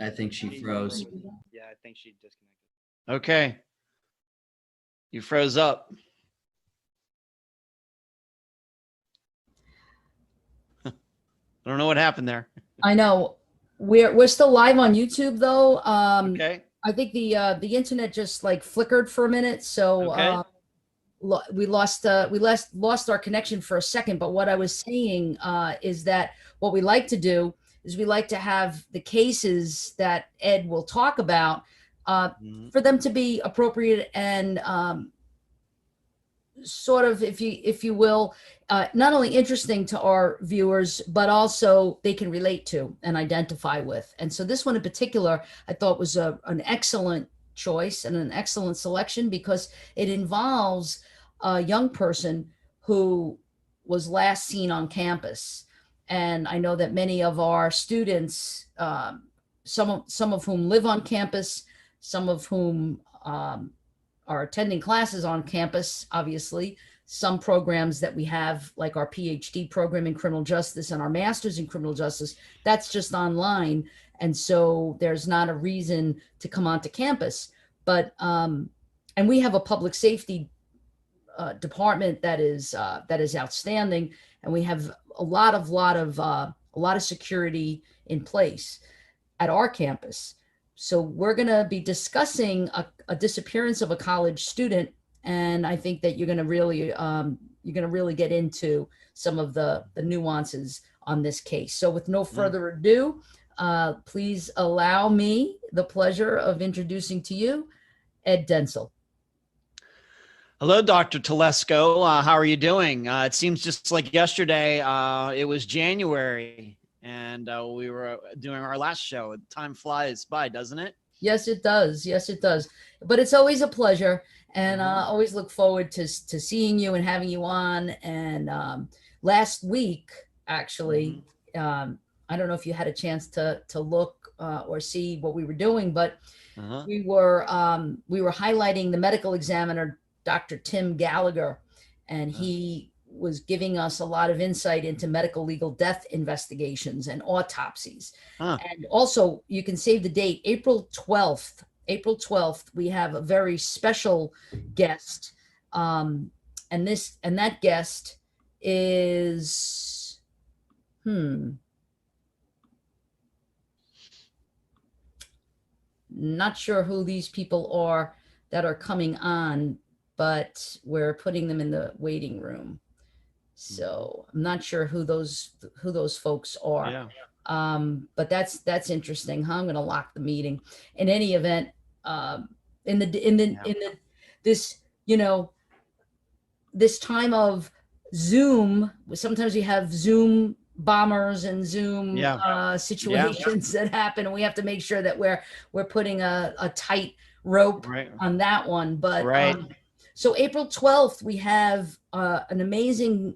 I think she froze. Yeah, I think she disconnected. Okay. You froze up. I don't know what happened there. I know. We're still live on YouTube though. Okay. I think the internet just like flickered for a minute, so Okay. we lost our connection for a second. But what I was saying is that what we like to do is we like to have the cases that Ed will talk about for them to be appropriate and sort of, if you will, not only interesting to our viewers, but also they can relate to and identify with. And so this one in particular, I thought was an excellent choice and an excellent selection because it involves a young person who was last seen on campus. And I know that many of our students, some of whom live on campus, some of whom are attending classes on campus, obviously, some programs that we have, like our PhD program in criminal justice and our master's in criminal justice, that's just online. And so there's not a reason to come onto campus. But, and we have a public safety department that is outstanding. And we have a lot of security in place at our campus. So we're going to be discussing a disappearance of a college student, and I think that you're going to really get into some of the nuances on this case. So with no further ado, please allow me the pleasure of introducing to you Ed Dentzel. Hello, Dr. Telesco. How are you doing? It seems just like yesterday. It was January. And we were doing our last show. Time flies by, doesn't it? Yes, it does. Yes, it does. But it's always a pleasure. And I always look forward to seeing you and having you on. And last week, actually, I don't know if you had a chance to look or see what we were doing, but we were highlighting the medical examiner, Dr. Tim Gallagher, and he was giving us a lot of insight into medical legal death investigations and autopsies. And also, you can save the date, April 12th, we have a very special guest. And that guest is, not sure who these people are that are coming on, but we're putting them in the waiting room. So I'm not sure who those folks are. Yeah. But that's interesting. I'm going to lock the meeting. In any event, this time of Zoom, sometimes we have Zoom bombers and Zoom situations that happen, and we have to make sure that we're putting a tight rope on that one. But so April 12th, we have an amazing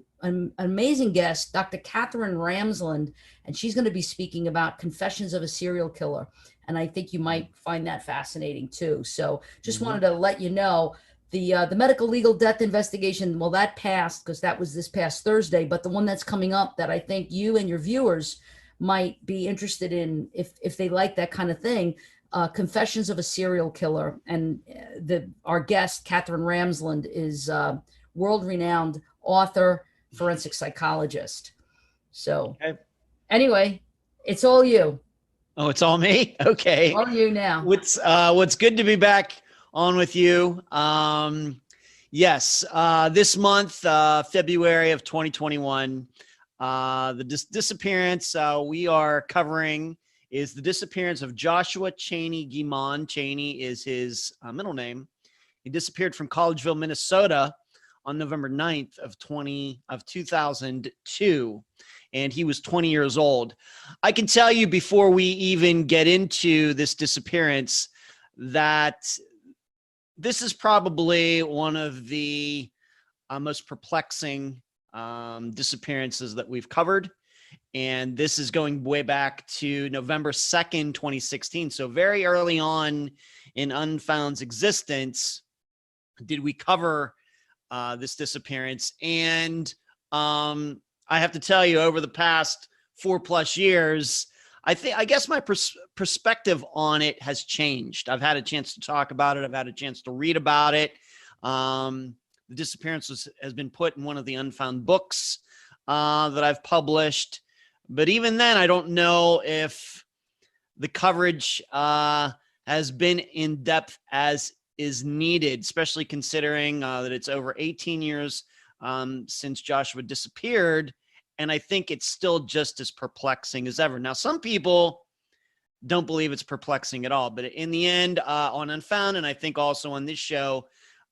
guest, Dr. Catherine Ramsland, and she's going to be speaking about Confessions of a Serial Killer. And I think you might find that fascinating too. So just wanted to let you know the medical legal death investigation, well, that passed because that was this past Thursday, but the one that's coming up that I think you and your viewers might be interested in if they like that kind of thing, Confessions of a Serial Killer. And our guest, Catherine Ramsland, is world-renowned author, forensic psychologist. So anyway, it's all you. Oh, it's all me? Okay. All you now. What's good to be back on with you. Yes, this month, February of 2021, the disappearance we are covering is the disappearance of Joshua Cheney Guimond. Cheney is his middle name. He disappeared from Collegeville, Minnesota on November 9th of 2002. And he was 20 years old. I can tell you before we even get into this disappearance that this is probably one of the most perplexing disappearances that we've covered. And this is going way back to November 2nd, 2016. So very early on in Unfound's existence, did we cover this disappearance. And I have to tell you, over the past 4+ years, I guess my perspective on it has changed. I've had a chance to talk about it. I've had a chance to read about it. The disappearance has been put in one of the Unfound books that I've published. But even then, I don't know if the coverage has been in depth as is needed, especially considering that it's over 18 years since Joshua disappeared. And I think it's still just as perplexing as ever. Now, some people don't believe it's perplexing at all. But in the end, on Unfound, and I think also on this show,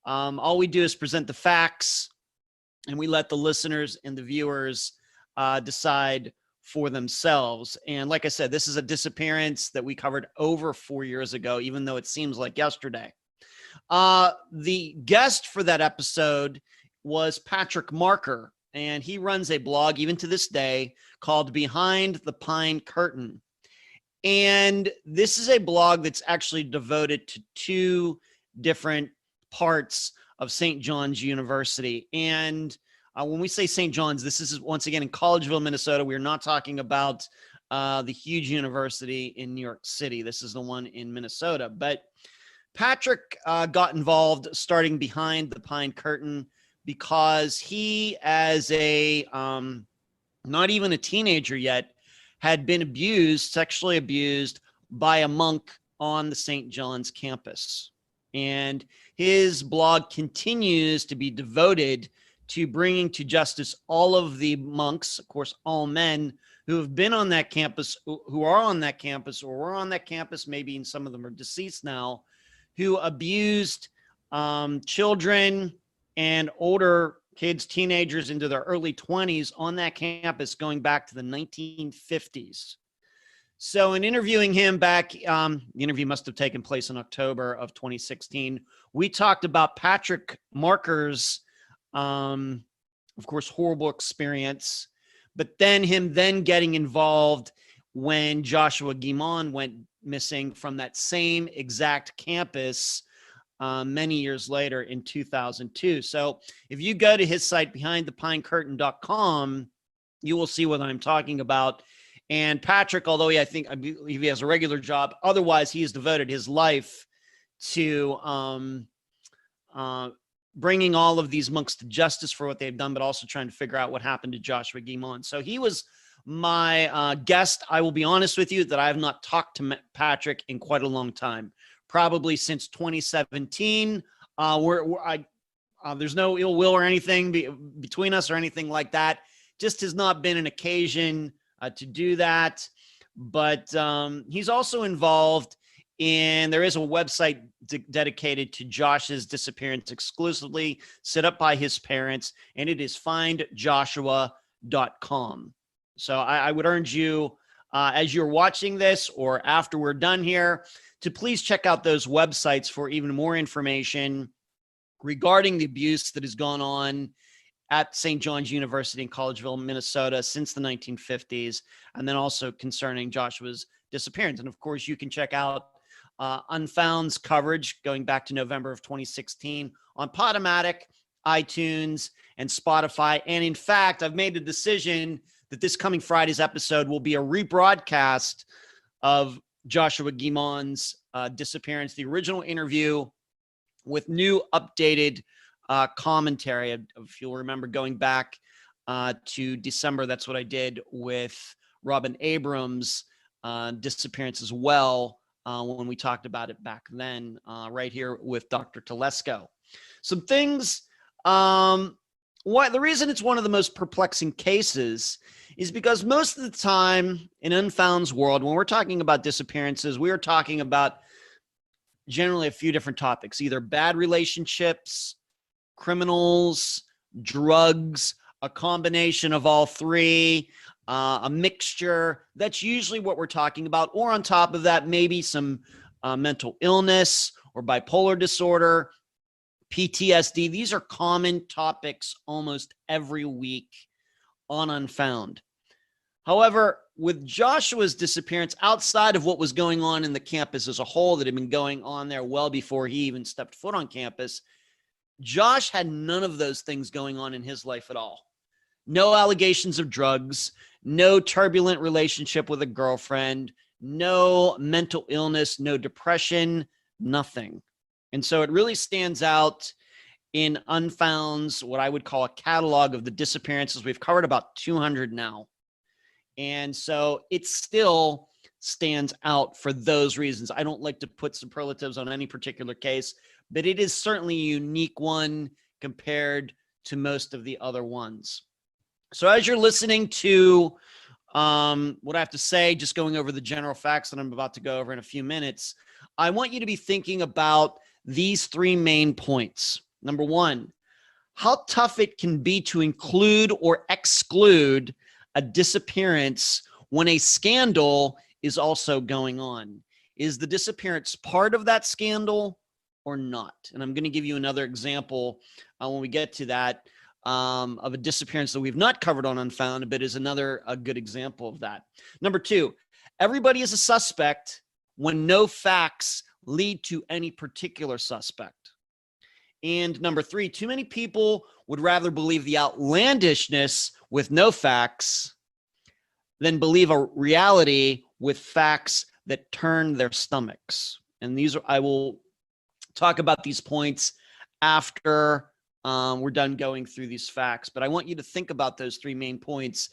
all we do is present the facts, and we let the listeners and the viewers decide for themselves. And like I said, this is a disappearance that we covered over 4 years ago, even though it seems like yesterday. The guest for that episode was Patrick Marker, and he runs a blog even to this day called Behind the Pine Curtain. And this is a blog that's actually devoted to two different parts of St. John's University. And when we say St. John's, this is once again in Collegeville, Minnesota. We're not talking about the huge university in New York City. This is the one in Minnesota. But Patrick got involved starting Behind the Pine Curtain because he, as a not even a teenager yet, had been sexually abused by a monk on the St. John's campus. And his blog continues to be devoted to bringing to justice all of the monks, of course, all men who have been on that campus, who are on that campus, or were on that campus, maybe and some of them are deceased now, who abused children and older kids, teenagers into their early 20s on that campus going back to the 1950s. So in interviewing him back, the interview must have taken place in October of 2016. We talked about Patrick Marker's, of course, horrible experience, but then him getting involved when Joshua Guimond went missing from that same exact campus many years later in 2002. So if you go to his site, behindthepinecurtain.com, you will see what I'm talking about. And Patrick, although I believe he has a regular job, otherwise he has devoted his life to bringing all of these monks to justice for what they've done, but also trying to figure out what happened to Joshua Guimond. So he was my guest. I will be honest with you that I have not talked to Patrick in quite a long time, probably since 2017. There's no ill will or anything between us or anything like that. Just has not been an occasion to do that. But he's also involved in, there is a website dedicated to Josh's disappearance exclusively, set up by his parents, and it is findjoshua.com. So I would urge you, as you're watching this or after we're done here, to please check out those websites for even more information regarding the abuse that has gone on at St. John's University in Collegeville, Minnesota since the 1950s, and then also concerning Joshua's disappearance. And of course, you can check out Unfound's coverage going back to November of 2016 on Podomatic, iTunes, and Spotify. And in fact, I've made a decision that this coming Friday's episode will be a rebroadcast of Joshua Guimond's disappearance, the original interview with new updated commentary. If you'll remember going back to December, that's what I did with Robin Abrams' disappearance as well when we talked about it back then, right here with Dr. Telesco. Some things, the reason it's one of the most perplexing cases is because most of the time in Unfound's world, when we're talking about disappearances, we are talking about generally a few different topics, either bad relationships, criminals, drugs, a combination of all three, a mixture. That's usually what we're talking about. Or on top of that, maybe some mental illness or bipolar disorder, PTSD. These are common topics almost every week on Unfound. However, with Joshua's disappearance, outside of what was going on in the campus as a whole that had been going on there well before he even stepped foot on campus, Josh had none of those things going on in his life at all. No allegations of drugs, no turbulent relationship with a girlfriend, no mental illness, no depression, nothing. And so it really stands out in Unfound's, what I would call a catalog of the disappearances. We've covered about 200 now. And so it still stands out for those reasons. I don't like to put superlatives on any particular case, but it is certainly a unique one compared to most of the other ones. So as you're listening to what I have to say, just going over the general facts that I'm about to go over in a few minutes, I want you to be thinking about these three main points. Number one, how tough it can be to include or exclude a disappearance when a scandal is also going on. Is the disappearance part of that scandal or not? And I'm going to give you another example when we get to that of a disappearance that we've not covered on Unfound, but is a good example of that. Number two, everybody is a suspect when no facts lead to any particular suspect. And number three, too many people would rather believe the outlandishness with no facts than believe a reality with facts that turn their stomachs. And I will talk about these points after we're done going through these facts. But I want you to think about those three main points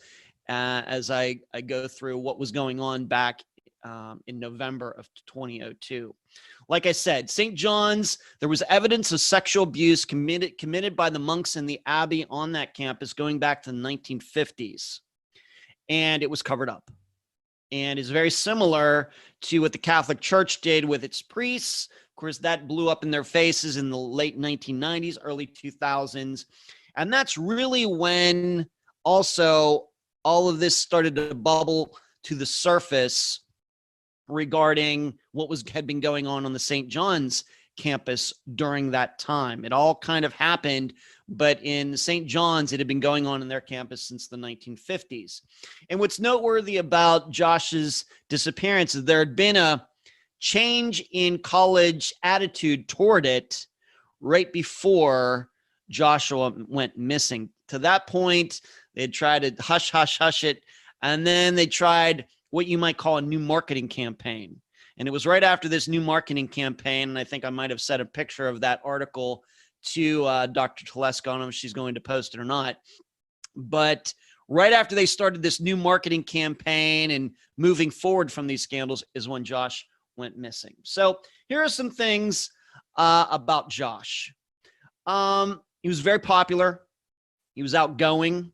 as I go through what was going on back in November of 2002. Like I said, St. John's, there was evidence of sexual abuse committed by the monks in the abbey on that campus going back to the 1950s. And it was covered up. And is very similar to what the Catholic Church did with its priests. Of course, that blew up in their faces in the late 1990s, early 2000s. And that's really when also all of this started to bubble to the surface regarding what had been going on the St. John's campus during that time. It all kind of happened, but in St. John's, it had been going on in their campus since the 1950s. And what's noteworthy about Josh's disappearance is there had been a change in college attitude toward it right before Joshua went missing. To that point, they had tried to hush it, and then they tried what you might call a new marketing campaign. And it was right after this new marketing campaign, and I think I might have sent a picture of that article to Dr. Telesco. I don't know if she's going to post it or not. But right after they started this new marketing campaign and moving forward from these scandals is when Josh went missing. So here are some things about Josh. He was very popular. He was outgoing.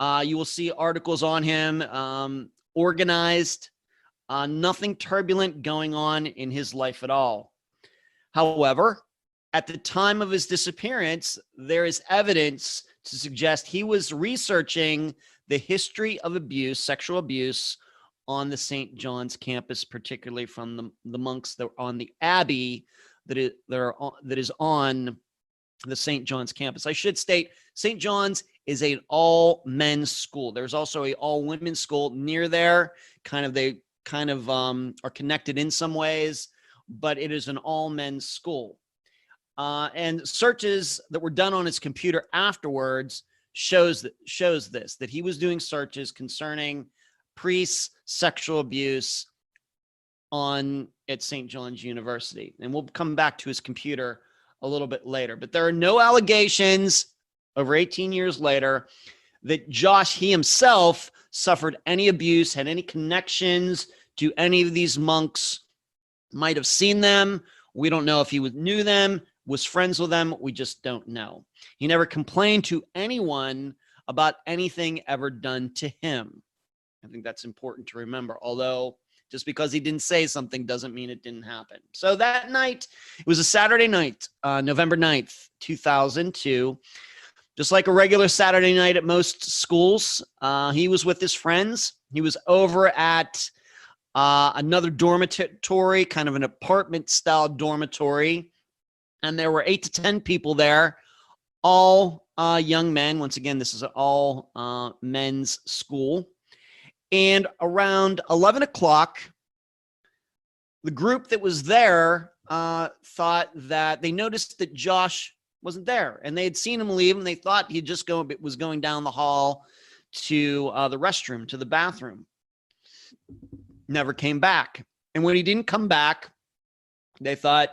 You will see articles on him, organized. Nothing turbulent going on in his life at all. However, at the time of his disappearance, there is evidence to suggest he was researching the history of abuse, sexual abuse, on the St. John's campus, particularly from the monks that were on the abbey that is on the St. John's campus. I should state, St. John's is an all-men's school. There's also an all-women's school near there. They are connected in some ways, but it is an all-men's school. And searches that were done on his computer afterwards shows this, that he was doing searches concerning priests' sexual abuse at St. John's University. And we'll come back to his computer a little bit later. But there are no allegations over 18 years later that Josh, he himself, suffered any abuse, had any connections to any of these monks, might have seen them. We don't know if he knew them, was friends with them. We just don't know. He never complained to anyone about anything ever done to him. I think that's important to remember, although just because he didn't say something doesn't mean it didn't happen. So that night, it was a Saturday night, November 9th, 2002. Just like a regular Saturday night at most schools, he was with his friends. He was over at another dormitory, kind of an apartment-style dormitory. And there were 8 to 10 people there, all young men. Once again, this is an all men's school. And around 11 o'clock, the group that was there thought that they noticed that Josh wasn't there, and they had seen him leave, and they thought he just was going down the hall to the restroom, to the bathroom. Never came back. And when he didn't come back, they thought,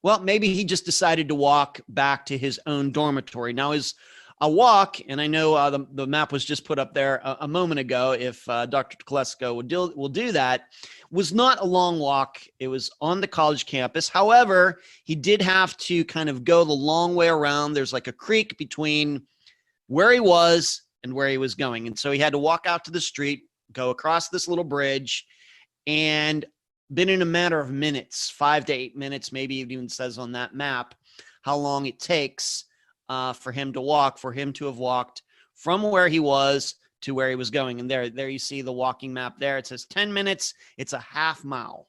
well, maybe he just decided to walk back to his own dormitory. Now, his a walk, and I know the map was just put up there a moment ago, if Dr. Telesco will do that, was not a long walk. It was on the college campus. However, he did have to kind of go the long way around. There's like a creek between where he was and where he was going. And so he had to walk out to the street, go across this little bridge, and been in a matter of minutes, 5 to 8 minutes, maybe it even says on that map how long it takes for him to have walked from where he was to where he was going. And there you see the walking map there. It says 10 minutes. It's a half mile.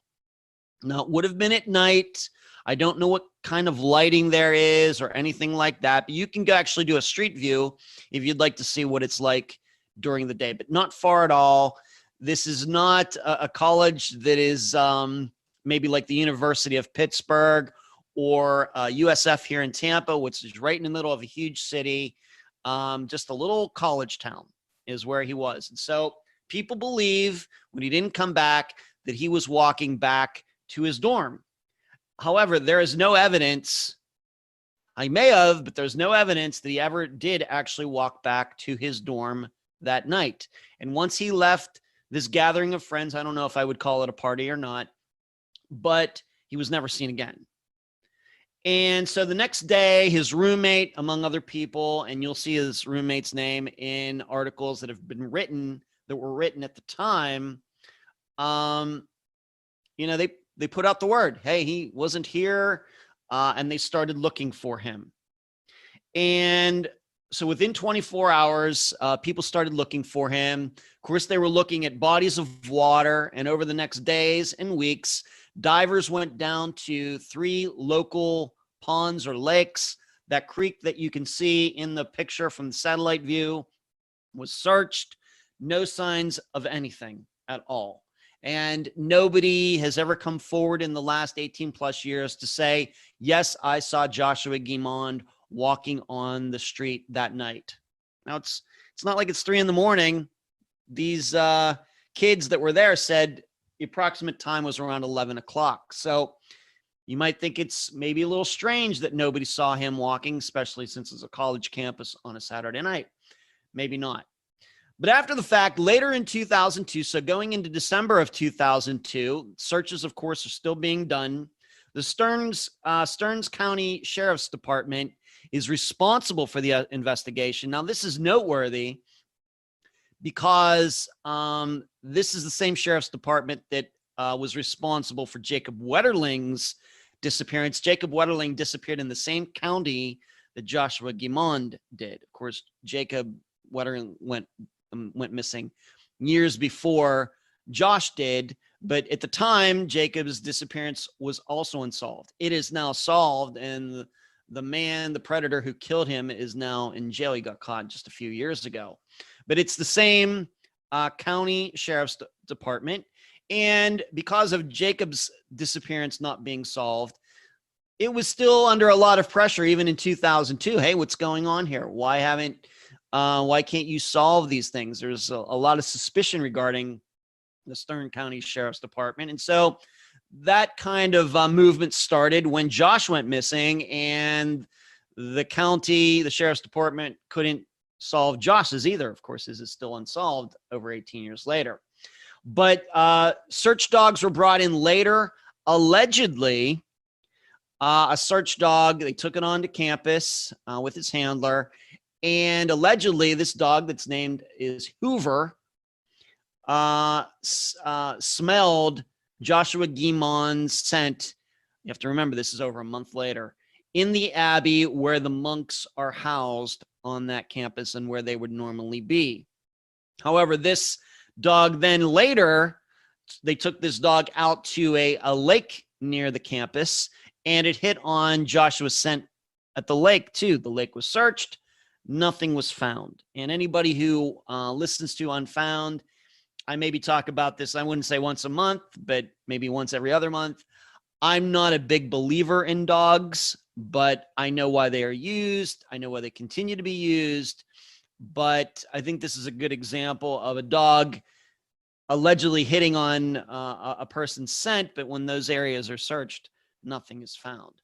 Now, it would have been at night. I don't know what kind of lighting there is or anything like that, but you can go actually do a street view if you'd like to see what it's like during the day, but not far at all. This is not a college that is maybe like the University of Pittsburgh or USF here in Tampa, which is right in the middle of a huge city. Just a little college town is where he was. And so people believe when he didn't come back that he was walking back to his dorm. However, there is no evidence. I may have, but there's no evidence that he ever did actually walk back to his dorm that night. And once he left this gathering of friends, I don't know if I would call it a party or not, but he was never seen again. And so the next day, his roommate, among other people, and you'll see his roommate's name in articles that have been written, that were written at the time, they put out the word, hey, he wasn't here, and they started looking for him. And so within 24 hours, people started looking for him. Of course, they were looking at bodies of water, and over the next days and weeks, divers went down to 3 local ponds or lakes. That creek that you can see in the picture from the satellite view was searched. No signs of anything at all. And nobody has ever come forward in the last 18 plus years to say, yes, I saw Joshua Guimond walking on the street that night. Now, it's not like it's 3 a.m. These kids that were there said the approximate time was around 11 o'clock. So you might think it's maybe a little strange that nobody saw him walking, especially since it's a college campus on a Saturday night. Maybe not. But after the fact, later in 2002, so going into December of 2002, searches, of course, are still being done. The Stearns County Sheriff's Department is responsible for the investigation. Now, this is noteworthy because this is the same Sheriff's Department that was responsible for Jacob Wetterling's disappearance. Jacob Wetterling disappeared in the same county that Joshua Guimond did. Of course, Jacob Wetterling went missing years before Josh did, but at the time, Jacob's disappearance was also unsolved. It is now solved, and the predator who killed him is now in jail. He got caught just a few years ago. But it's the same county sheriff's department. And because of Jacob's disappearance not being solved, it was still under a lot of pressure, even in 2002. Hey, what's going on here? Why can't you solve these things? There's a lot of suspicion regarding the Stearns County Sheriff's Department. And so that kind of movement started when Josh went missing, and the Sheriff's Department couldn't solve Josh's either. Of course, his is still unsolved over 18 years later. But search dogs were brought in later. Allegedly, a search dog, they took it onto campus with its handler. And allegedly, this dog that's named is Hoover smelled Joshua Guimond's scent. You have to remember, this is over a month later, in the Abbey where the monks are housed on that campus and where they would normally be. However, this dog then later, they took this dog out to a lake near the campus, and it hit on Joshua's scent at the lake too. The lake was searched. Nothing was found. And anybody who listens to Unfound, I maybe talk about this, I wouldn't say once a month, but maybe once every other month. I'm not a big believer in dogs, but I know why they are used. I know why they continue to be used. but I think this is a good example of a dog allegedly hitting on a person's scent, but when those areas are searched, nothing is found.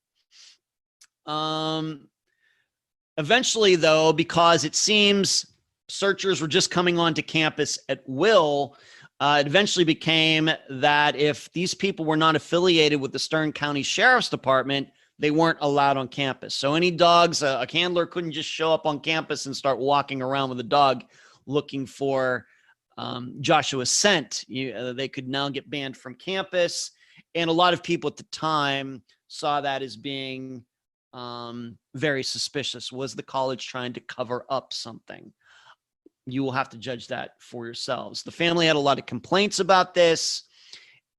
Eventually, though, because it seems searchers were just coming onto campus at will, it eventually became that if these people were not affiliated with the Stearns County Sheriff's Department, they weren't allowed on campus. So any dogs, a handler couldn't just show up on campus and start walking around with a dog looking for Joshua's scent. They could now get banned from campus. And a lot of people at the time saw that as being very suspicious. Was the college trying to cover up something? You will have to judge that for yourselves. The family had a lot of complaints about this.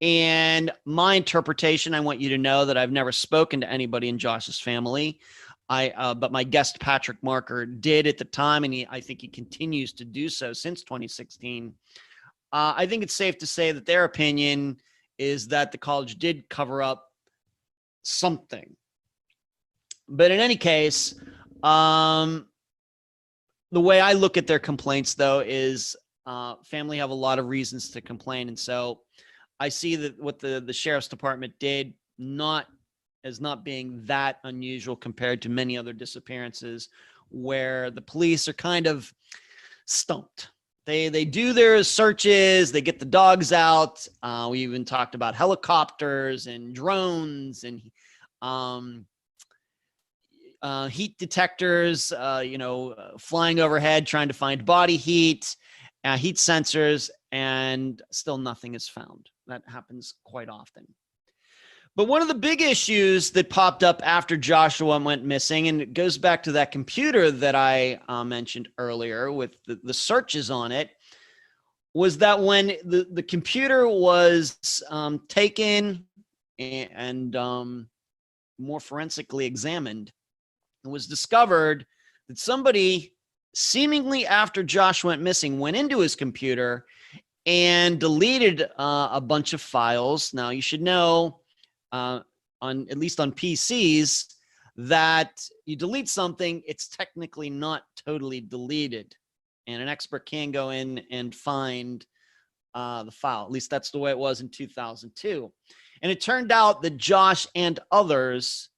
And my interpretation, I want you to know that I've never spoken to anybody in Josh's family. But my guest, Patrick Marker, did at the time, and I think he continues to do so since 2016. I think it's safe to say that their opinion is that the college did cover up something. But in any case, the way I look at their complaints, though, is family have a lot of reasons to complain. And so I see that what the sheriff's department did as not being that unusual compared to many other disappearances where the police are kind of stumped. They do their searches, they get the dogs out. We even talked about helicopters and drones and heat detectors, flying overhead, trying to find body heat, heat sensors, and still nothing is found. That happens quite often. But one of the big issues that popped up after Joshua went missing, and it goes back to that computer that I mentioned earlier with the searches on it, was that when the computer was taken and more forensically examined, it was discovered that somebody seemingly after Josh went missing went into his computer and deleted a bunch of files. Now, you should know, at least on PCs, that you delete something, it's technically not totally deleted. And an expert can go in and find the file. At least that's the way it was in 2002. And it turned out that Josh and others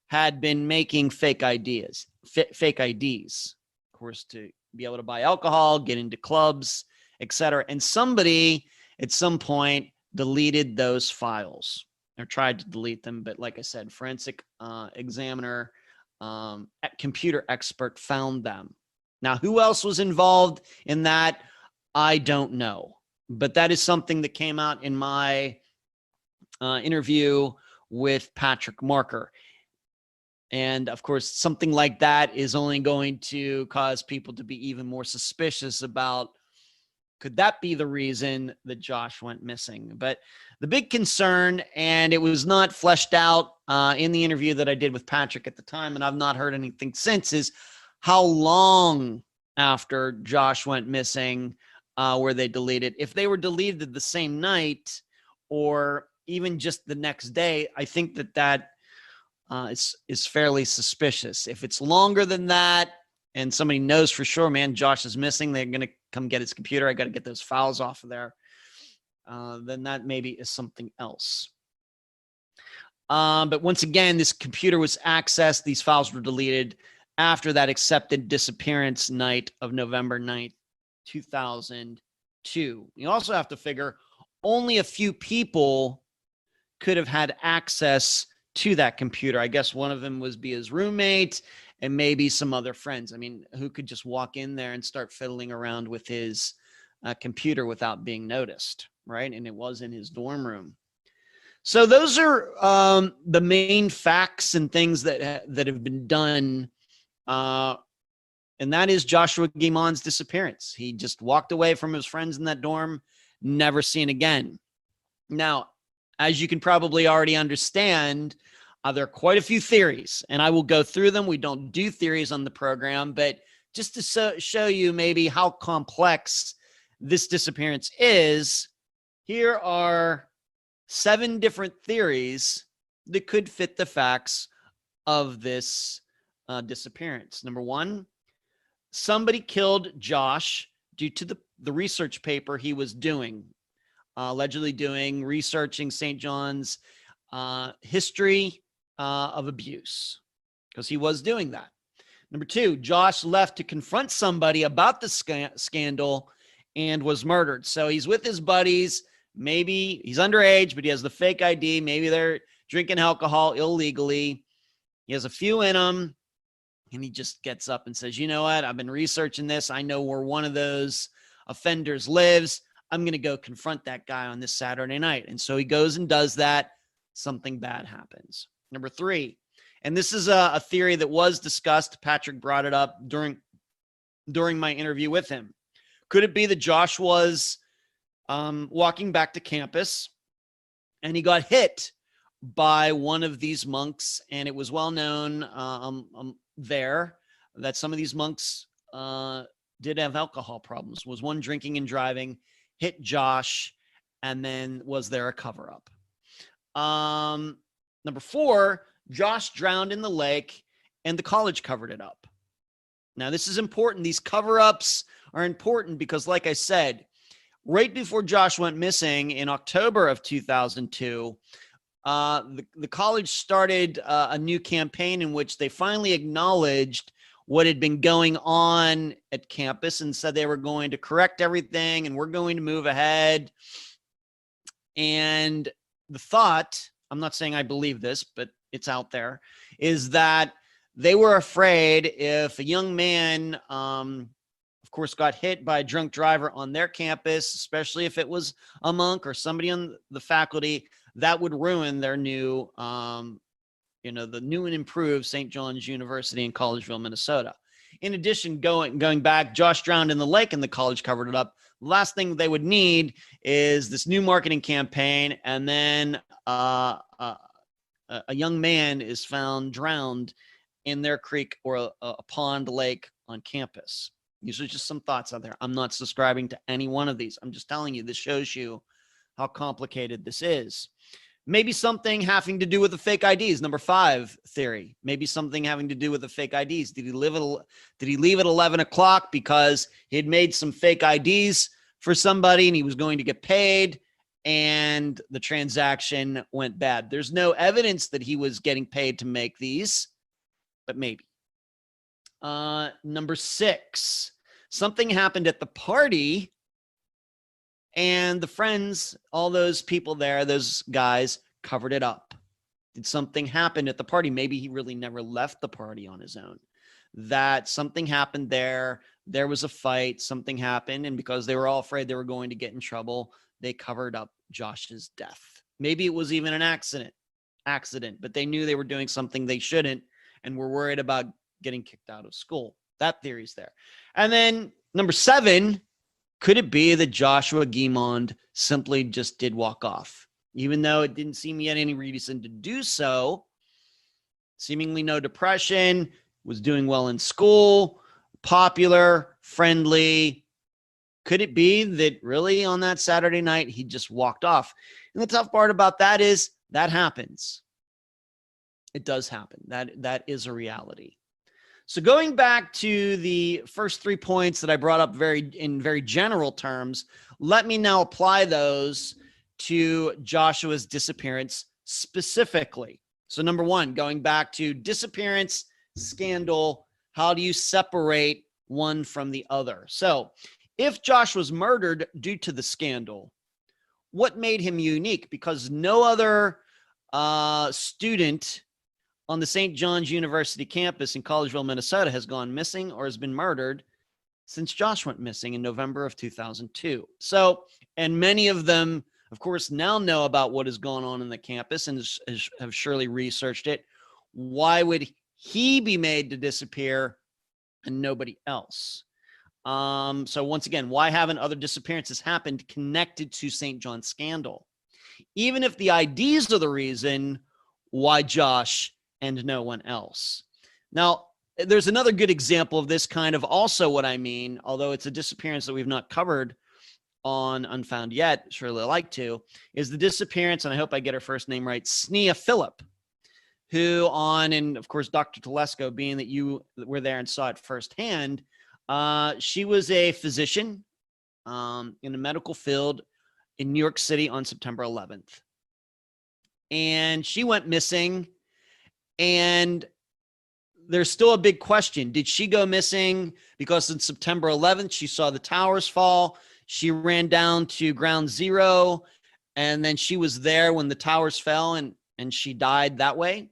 had been making fake IDs, of course, to be able to buy alcohol, get into clubs, etc. And somebody at some point deleted those files or tried to delete them. But like I said, forensic examiner, computer expert found them. Now, who else was involved in that? I don't know. But that is something that came out in my interview with Patrick Marker. And of course, something like that is only going to cause people to be even more suspicious about, could that be the reason that Josh went missing? But the big concern, and it was not fleshed out in the interview that I did with Patrick at the time, and I've not heard anything since, is how long after Josh went missing were they deleted? If they were deleted the same night or even just the next day, I think that is fairly suspicious. If it's longer than that and somebody knows for sure, man, Josh is missing, they're going to come get his computer, I got to get those files off of there, then that maybe is something else. But once again, this computer was accessed, these files were deleted after that accepted disappearance night of November 9th, 2002. You also have to figure only a few people could have had access to that computer. I guess one of them was be his roommate and maybe some other friends. I mean, who could just walk in there and start fiddling around with his computer without being noticed, right? And it was in his dorm room. So those are the main facts and things that have been done. And that is Joshua Guimond's disappearance. He just walked away from his friends in that dorm, never seen again. Now, as you can probably already understand, there are quite a few theories, and I will go through them. We don't do theories on the program, but just to show you maybe how complex this disappearance is, here are 7 different theories that could fit the facts of this disappearance. Number 1, somebody killed Josh due to the research paper he was doing, allegedly researching St. John's history of abuse, because he was doing that. Number two, Josh left to confront somebody about the scandal and was murdered. So he's with his buddies. Maybe he's underage, but he has the fake ID. Maybe they're drinking alcohol illegally. He has a few in him, and he just gets up and says, you know what? I've been researching this. I know where one of those offenders lives. I'm going to go confront that guy on this Saturday night. And so he goes and does that. Something bad happens. Number three, and this is a theory that was discussed. Patrick brought it up during my interview with him. Could it be that Josh was walking back to campus and he got hit by one of these monks? And it was well known there that some of these monks did have alcohol problems. Was one drinking and driving, hit Josh, and then was there a cover-up? Number four, Josh drowned in the lake and the college covered it up. Now, this is important. These cover-ups are important because, like I said, right before Josh went missing in October of 2002, the college started a new campaign in which they finally acknowledged what had been going on at campus and said they were going to correct everything and we're going to move ahead. And the thought, I'm not saying I believe this, but it's out there, is that they were afraid if a young man, of course, got hit by a drunk driver on their campus, especially if it was a monk or somebody on the faculty, that would ruin their new, the new and improved St. John's University in Collegeville, Minnesota. In addition, going back, Josh drowned in the lake and the college covered it up. The last thing they would need is this new marketing campaign, and then a young man is found drowned in their creek or a pond, lake on campus. These are just some thoughts out there. I'm not subscribing to any one of these. I'm just telling you, this shows you how complicated this is. Maybe something having to do with the fake IDs. Number five theory. Maybe something having to do with the fake IDs. Did he leave at 11 o'clock because he had made some fake IDs for somebody and he was going to get paid and the transaction went bad? There's no evidence that he was getting paid to make these, but maybe. Number six, something happened at the party and the friends, all those people there, those guys, covered it up. Did something happen at the party? Maybe he really never left the party on his own. That something happened there. There was a fight. Something happened. And because they were all afraid they were going to get in trouble, they covered up Josh's death. Maybe it was even an accident, but they knew they were doing something they shouldn't and were worried about getting kicked out of school. That theory's there. And then number seven, could it be that Joshua Guimond simply just did walk off? Even though it didn't seem he had any reason to do so, seemingly no depression, was doing well in school, popular, friendly. Could it be that really on that Saturday night, he just walked off? And the tough part about that is that happens. It does happen. That is a reality. So going back to the first 3 points that I brought up in very general terms, let me now apply those to Joshua's disappearance specifically. So number one, going back to disappearance, scandal, how do you separate one from the other? So if Josh was murdered due to the scandal, what made him unique? Because no other student on the St. John's University campus in Collegeville, Minnesota has gone missing or has been murdered since Josh went missing in November of 2002. So, and many of them, of course, now know about what has gone on in the campus and have surely researched it. Why would he be made to disappear and nobody else? So once again, why haven't other disappearances happened connected to St. John's scandal? Even if the IDs are the reason, why Josh and no one else? Now, there's another good example of this kind of also what I mean, although it's a disappearance that we've not covered on Unfound yet, surely I'd like to, is the disappearance, and I hope I get her first name right, Sneha Phillip, who and of course, Dr. Telesco, being that you were there and saw it firsthand, She was a physician in the medical field in New York City on September 11th. And she went missing. And there's still a big question. Did she go missing because on September 11th, she saw the towers fall? She ran down to ground zero, and then she was there when the towers fell and she died that way?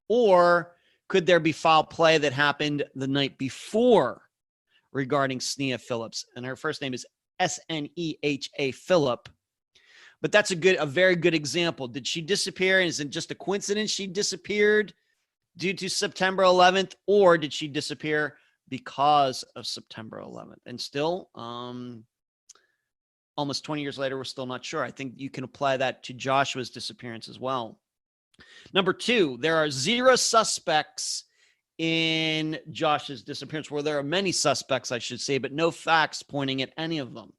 Or could there be foul play that happened the night before regarding Sneha Phillips? And her first name is Sneha Phillip. But that's a very good example. Did she disappear? Is it just a coincidence she disappeared due to September 11th, or did she disappear because of September 11th? And still, almost 20 years later, we're still not sure. I think you can apply that to Joshua's disappearance as well. Number 2, there are 0 suspects in Josh's disappearance. Well, there are many suspects, I should say, but no facts pointing at any of them.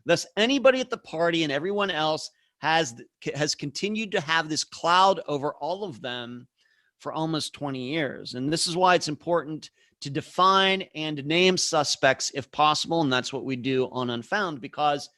Thus, anybody at the party and everyone else has continued to have this cloud over all of them for almost 20 years. And this is why it's important to define and name suspects if possible. And that's what we do on Unfound, because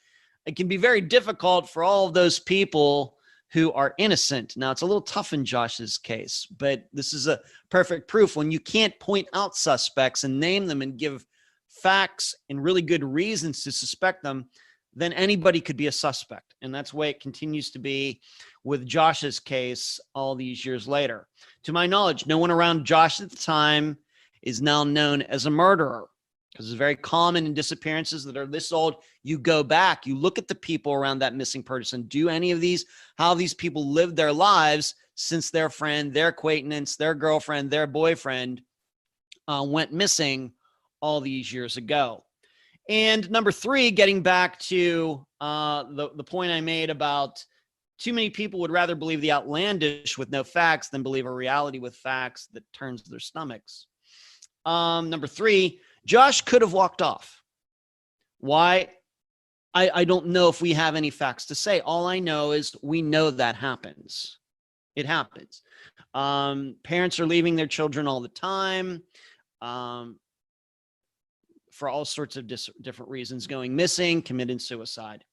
it can be very difficult for all of those people who are innocent. Now, it's a little tough in Josh's case, but this is a perfect proof. When you can't point out suspects and name them and give facts and really good reasons to suspect them, then anybody could be a suspect. And that's the way it continues to be with Josh's case all these years later. To my knowledge, no one around Josh at the time is now known as a murderer, because it's very common in disappearances that are this old. You go back, you look at the people around that missing person. Do any of these, how these people lived their lives since their friend, their acquaintance, their girlfriend, their boyfriend went missing all these years ago. And number 3, getting back to the point I made about too many people would rather believe the outlandish with no facts than believe a reality with facts that turns their stomachs. Number 3, Josh could have walked off. Why? I don't know if we have any facts to say. All I know is we know that happens. It happens. Parents are leaving their children all the time. For all sorts of different reasons, going missing, committing suicide.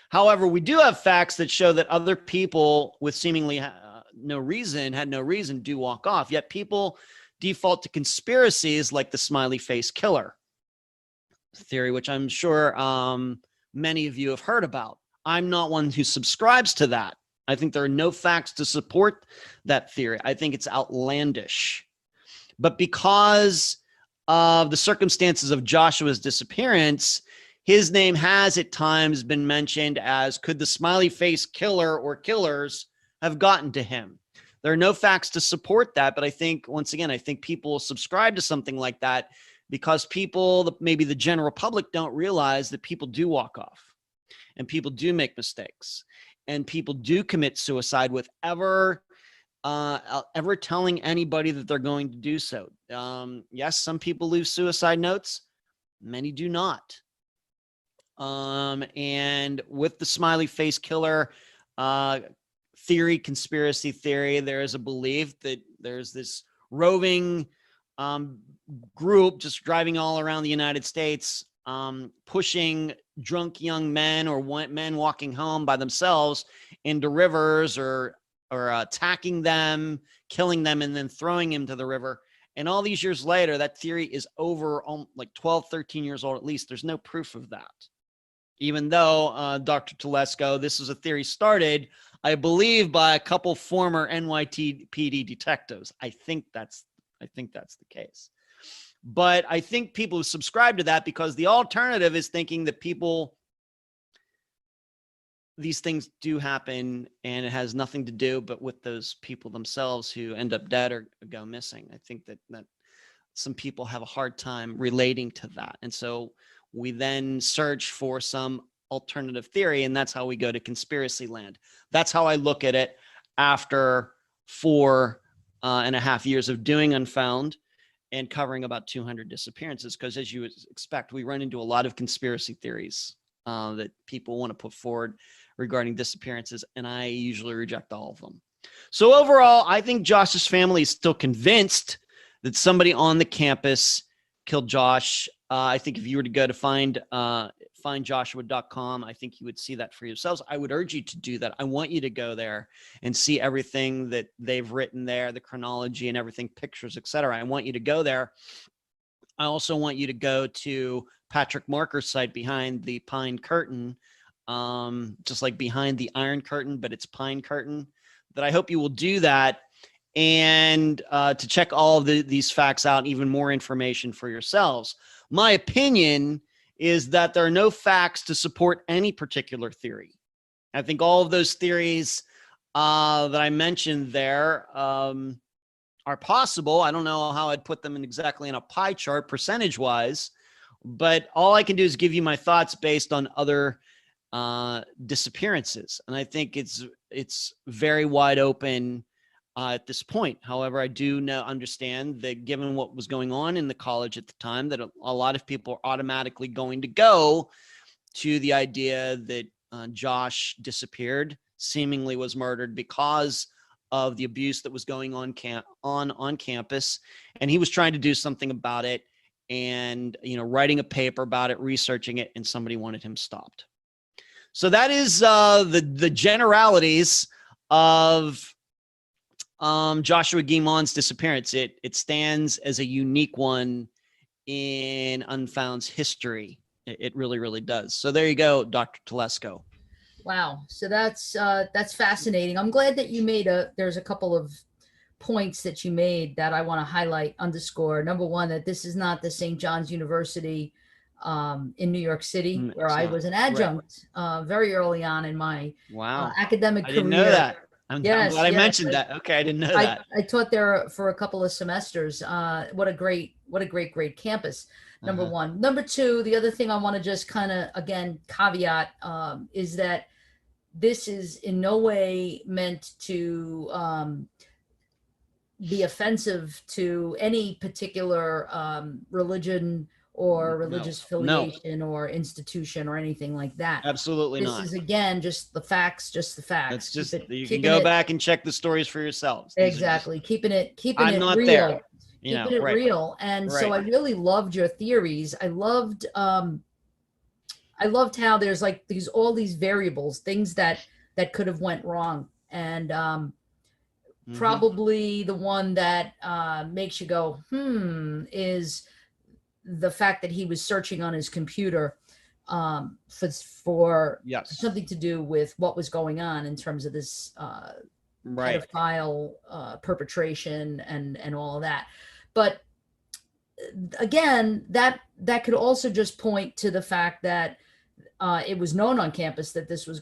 However, we do have facts that show that other people with seemingly had no reason do walk off, yet people default to conspiracies like the smiley face killer theory, which I'm sure many of you have heard about. I'm not one who subscribes to that. I think there are no facts to support that theory. I think it's outlandish. But because of the circumstances of Joshua's disappearance, his name has at times been mentioned as, could the smiley face killer or killers have gotten to him? There are no facts to support that, but I think, once again, I think people subscribe to something like that because people, maybe the general public, don't realize that people do walk off and people do make mistakes and people do commit suicide with ever telling anybody that they're going to do so. Yes, some people leave suicide notes. Many do not. And with the smiley face killer theory, conspiracy theory, there is a belief that there's this roving group just driving all around the United States, pushing drunk young men or men walking home by themselves into rivers or attacking them, killing them, and then throwing them to the river. And all these years later, that theory is over like 12, 13 years old at least. There's no proof of that. Even though Dr. Telesco, this is a theory started, I believe, by a couple former NYPD detectives. I think that's the case. But I think people who subscribe to that, because the alternative is thinking that these things do happen and it has nothing to do but with those people themselves who end up dead or go missing. I think that some people have a hard time relating to that. And so we then search for some alternative theory, and that's how we go to conspiracy land. That's how I look at it after 4.5 years of doing Unfound and covering about 200 disappearances, because as you would expect, we run into a lot of conspiracy theories that people want to put forward regarding disappearances, and I usually reject all of them. So overall, I think Josh's family is still convinced that somebody on the campus killed Josh. I think if you were to go to findjoshua.com, I think you would see that for yourselves. I would urge you to do that. I want you to go there and see everything that they've written there, the chronology and everything, pictures, etc. I want you to go there. I also want you to go to Patrick Marker's site, Behind the Pine Curtain, just like Behind the Iron Curtain, but it's Pine Curtain. That I hope you will do that, and to check all of these facts out, even more information for yourselves. My opinion is that there are no facts to support any particular theory. I think all of those theories that I mentioned there are possible. I don't know how I'd put them in exactly in a pie chart percentage-wise, but all I can do is give you my thoughts based on other disappearances. And I think it's very wide open at this point. However, I do understand that given what was going on in the college at the time, that a lot of people are automatically going to go to the idea that Josh disappeared, seemingly was murdered because of the abuse that was going on campus, and he was trying to do something about it, and writing a paper about it, researching it, and somebody wanted him stopped. So that is the generalities of Joshua Guimond's disappearance. It stands as a unique one in Unfound's history. It really, really does. So there you go, Dr. Telesco. Wow. So that's fascinating. I'm glad that you made there's a couple of points that you made that I want to highlight, underscore. Number one, that this is not the St. John's University in New York City, where I was an adjunct very early on in my academic career. I didn't know that. I'm glad I mentioned that. Okay, I didn't know that. I taught there for a couple of semesters. What a great campus. Number one. Number two, the other thing I want to just kind of, again, caveat is that this is in no way meant to be offensive to any particular religion or religious affiliation or institution or anything like that. Absolutely not. This is, again, just the facts, It's just, you can go back and check the stories for yourselves. Exactly. Keeping it I'm not real. there. Keeping it real. And so I really loved your theories. I loved how there's like all these variables, things that could have went wrong. And probably the one that makes you go, is the fact that he was searching on his computer for something to do with what was going on in terms of this pedophile perpetration and all of that. But again, that could also just point to the fact that it was known on campus that this was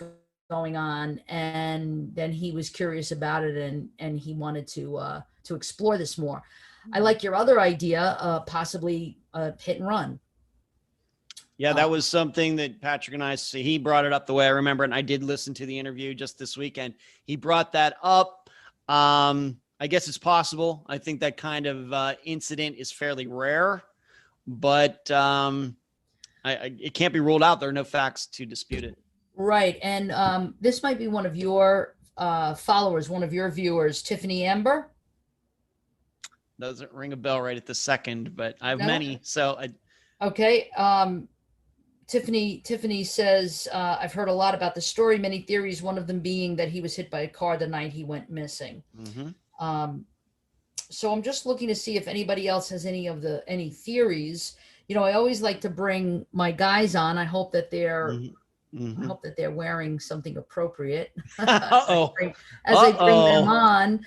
going on, and then he was curious about it, and he wanted to explore this more. I like your other idea, possibly a hit and run. Yeah, that was something that Patrick and he brought it up the way I remember it, and I did listen to the interview just this weekend. He brought that up. I guess it's possible. I think that kind of incident is fairly rare, but it can't be ruled out. There are no facts to dispute it. Right, and this might be one of your followers, one of your viewers, Tiffany Amber. Doesn't ring a bell right at the second, but I have many. So okay. Tiffany says, I've heard a lot about the story, many theories, one of them being that he was hit by a car the night he went missing. So I'm just looking to see if anybody else has any theories. I always like to bring my guys on. I hope that they're I hope that they're wearing something appropriate as I bring them on.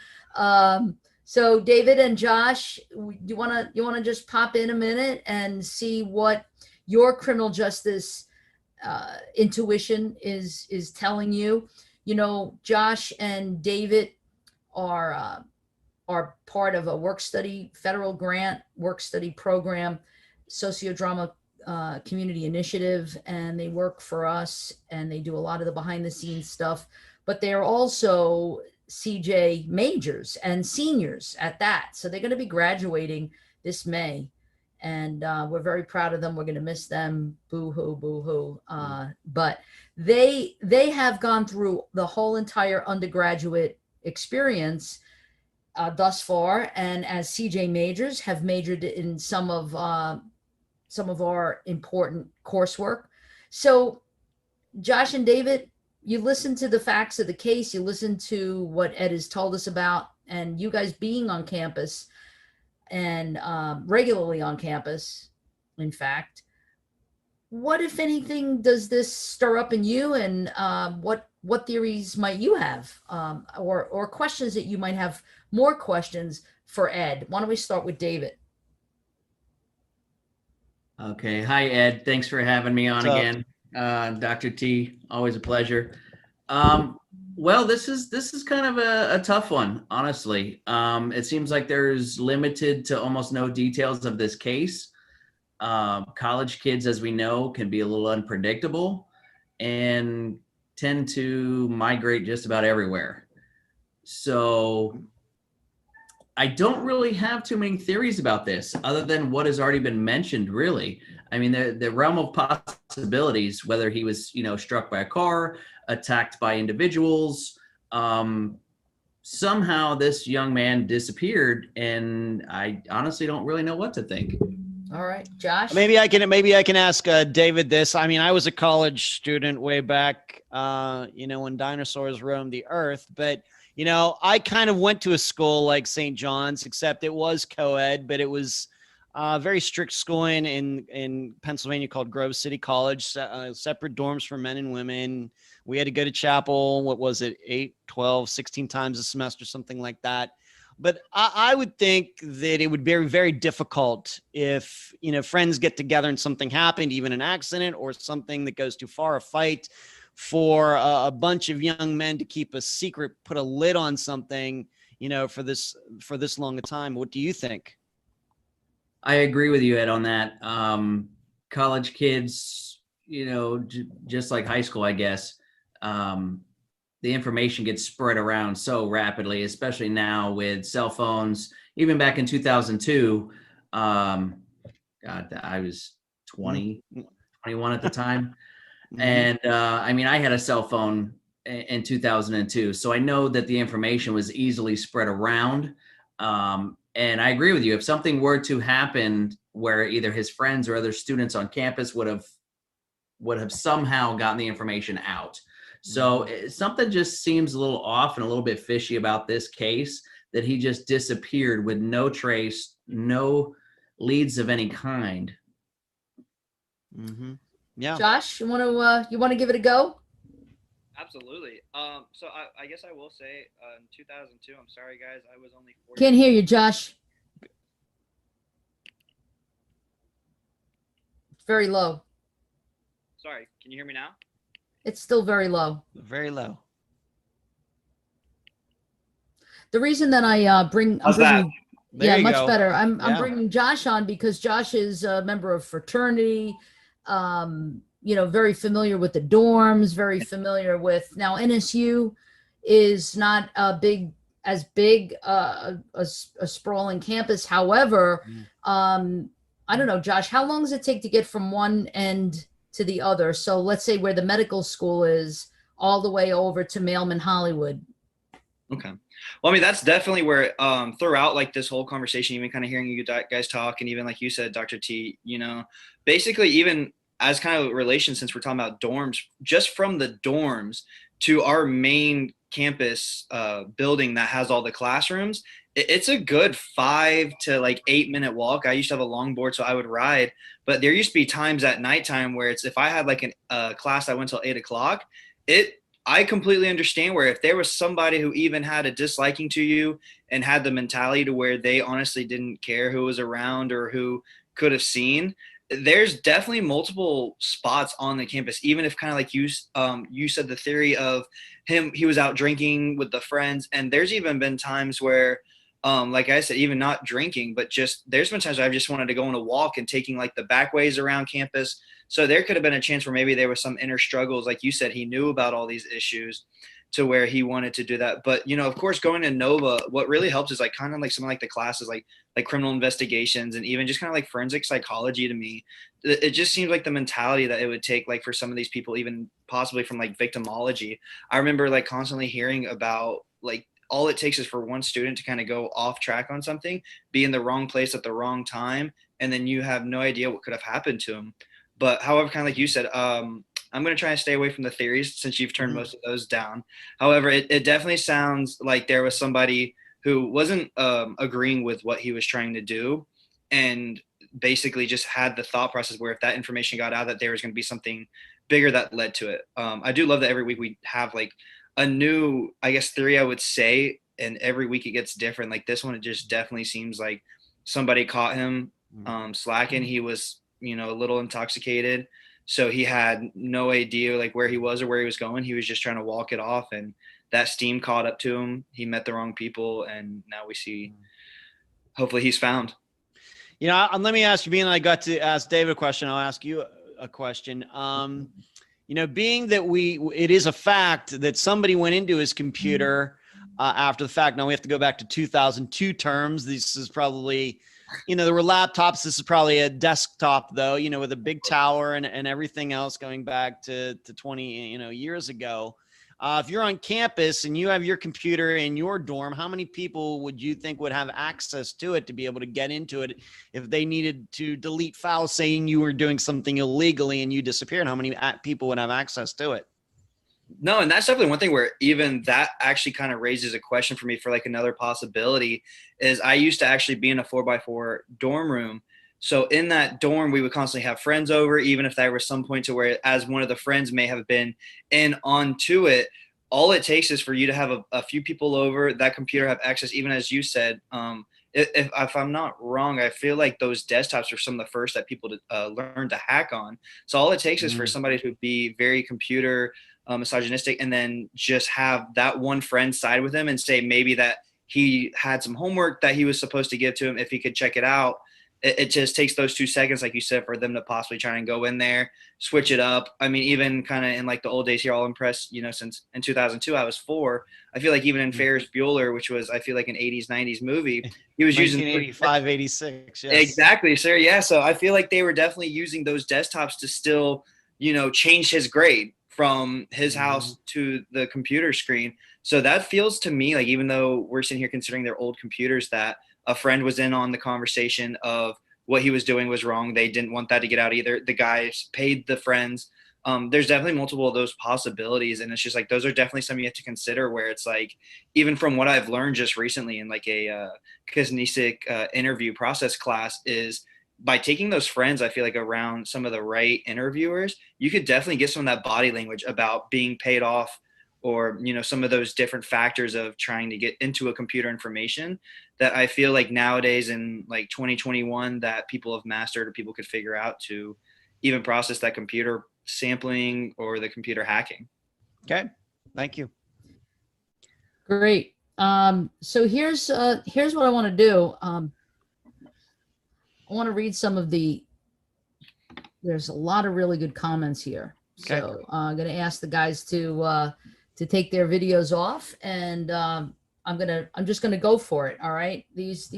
So David and Josh, you want to just pop in a minute and see what your criminal justice intuition is telling you. Josh and David are part of a federal grant work study program, sociodrama community initiative, and they work for us, and they do a lot of the behind the scenes stuff, but they're also CJ majors and seniors at that. So they're going to be graduating this May, and we're very proud of them. We're going to miss them. Boo-hoo, boo-hoo. But they have gone through the whole entire undergraduate experience thus far, and as CJ majors have majored in some of some of our important coursework. So Josh and David, you listen to the facts of the case, you listen to what Ed has told us about, and you guys being on campus and regularly on campus, in fact, what, if anything, does this stir up in you, and what theories might you have, or questions that you might have, more questions for Ed? Why don't we start with David? Okay. Hi, Ed. Thanks for having me on What's up? again. Dr. T, always a pleasure. Well, this is kind of a tough one, honestly. It seems like there's limited to almost no details of this case. College kids, as we know, can be a little unpredictable and tend to migrate just about everywhere. So I don't really have too many theories about this other than what has already been mentioned, really. I mean, the realm of possibilities, whether he was, struck by a car, attacked by individuals, somehow this young man disappeared, and I honestly don't really know what to think. All right, Josh. Maybe I can ask David this. I mean, I was a college student way back, when dinosaurs roamed the earth. But I kind of went to a school like St. John's, except it was co-ed, but it was a very strict schooling in Pennsylvania called Grove City College, separate dorms for men and women. We had to go to chapel. What was it? 8, 12, 16 times a semester, something like that. But I would think that it would be very, very difficult if, friends get together and something happened, even an accident or something that goes too far, a fight, for a bunch of young men to keep a secret, put a lid on something, for this long a time. What do you think? I agree with you, Ed, on that. College kids, just like high school, I guess, the information gets spread around so rapidly, especially now with cell phones. Even back in 2002, God, I was 20, 21 at the time. And I had a cell phone in 2002. So I know that the information was easily spread around. And I agree with you. If something were to happen where either his friends or other students on campus would have somehow gotten the information out. So something just seems a little off and a little bit fishy about this case, that he just disappeared with no trace, no leads of any kind. Mm-hmm. Yeah. Josh, you want to give it a go? Absolutely. So I guess I will say in 2002, I'm sorry guys, I was only 4 Can't hear you, Josh. It's very low. Sorry, can you hear me now? It's still very low. Very low. The reason that I'm bringing, There you much go. better. I'm Yeah. bringing Josh on because Josh is a member of fraternity, very familiar with the dorms, very familiar with, now NSU is not as big a sprawling campus. However, I don't know, Josh, how long does it take to get from one end to the other? So let's say where the medical school is all the way over to Mailman Hollywood. Okay. Well, that's definitely where throughout like this whole conversation, even kind of hearing you guys talk, and even like you said, Dr. T, basically even as kind of relation, since we're talking about dorms, just from the dorms to our main campus building that has all the classrooms, it's a good 5 to 8 minute walk. I used to have a longboard, so I would ride, but there used to be times at nighttime where if I had a class that went till 8 o'clock, I completely understand where if there was somebody who even had a disliking to you and had the mentality to where they honestly didn't care who was around or who could have seen, there's definitely multiple spots on the campus, even if kind of like you said, the theory of he was out drinking with the friends. And there's even been times where, like I said, even not drinking, but just there's been times where I've just wanted to go on a walk and taking the back ways around campus. So there could have been a chance where maybe there was some inner struggles. Like you said, he knew about all these issues to where he wanted to do that. But, of course, going to Nova, what really helps is kind of some of the classes, like criminal investigations and even just kind of forensic psychology. To me, it just seems like the mentality that it would take, for some of these people, even possibly from victimology. I remember constantly hearing about all it takes is for one student to kind of go off track on something, be in the wrong place at the wrong time, and then you have no idea what could have happened to him. But however, kind of like you said, I'm going to try and stay away from the theories since you've turned most of those down. However, it definitely sounds like there was somebody who wasn't agreeing with what he was trying to do, and basically just had the thought process where if that information got out, that there was going to be something bigger that led to it. I do love that every week we have like a new, I guess, theory, I would say, and every week it gets different. Like this one, it just definitely seems like somebody caught him slacking. He was, a little intoxicated. So he had no idea like where he was or where he was going. He was just trying to walk it off, and that steam caught up to him. He met the wrong people, and now we see, hopefully he's found. Let me ask you, being I got to ask David a question, I'll ask you a question. Being that it is a fact that somebody went into his computer after the fact. Now we have to go back to 2002 terms. This is probably, there were laptops. This is probably a desktop though, with a big tower and everything else going back to 20, years ago. If you're on campus and you have your computer in your dorm, how many people would you think would have access to it to be able to get into it if they needed to delete files saying you were doing something illegally and you disappeared? How many people would have access to it? No, and that's definitely one thing where even that actually kind of raises a question for me for like another possibility is I used to actually be in a 4x4 dorm room. So in that dorm, we would constantly have friends over, even if there was some point to where as one of the friends may have been in onto it, all it takes is for you to have a few people over, that computer have access, even as you said. If I'm not wrong, I feel like those desktops are some of the first that people learn to hack on. So all it takes is for somebody to be very computer misogynistic and then just have that one friend side with him and say maybe that he had some homework that he was supposed to give to him if he could check it out. It just takes those 2 seconds, like you said, for them to possibly try and go in there, switch it up. I mean, even kind of in like the old days here, I'll impress, since in 2002, I was 4. I feel like even in Ferris Bueller, which was, I feel like an 80s, 90s movie, he was using 1985, 86. Yes. Exactly, sir. Yeah. So I feel like they were definitely using those desktops to still, change his grade from his house to the computer screen. So that feels to me like, even though we're sitting here considering their old computers, that a friend was in on the conversation of what he was doing was wrong. They didn't want that to get out either. The guys paid the friends. There's definitely multiple of those possibilities. And it's just like, those are definitely something you have to consider where it's like, even from what I've learned just recently in like a Kisnesic interview process class is by taking those friends, I feel like around some of the right interviewers, you could definitely get some of that body language about being paid off or, some of those different factors of trying to get into a computer information that I feel like nowadays in like 2021 that people have mastered or people could figure out to even process that computer sampling or the computer hacking. Okay. Thank you. Great. So here's what I want to do. I want to read some of there's a lot of really good comments here. Okay. So I'm going to ask the guys to take their videos off, and I'm just gonna go for it. All right. These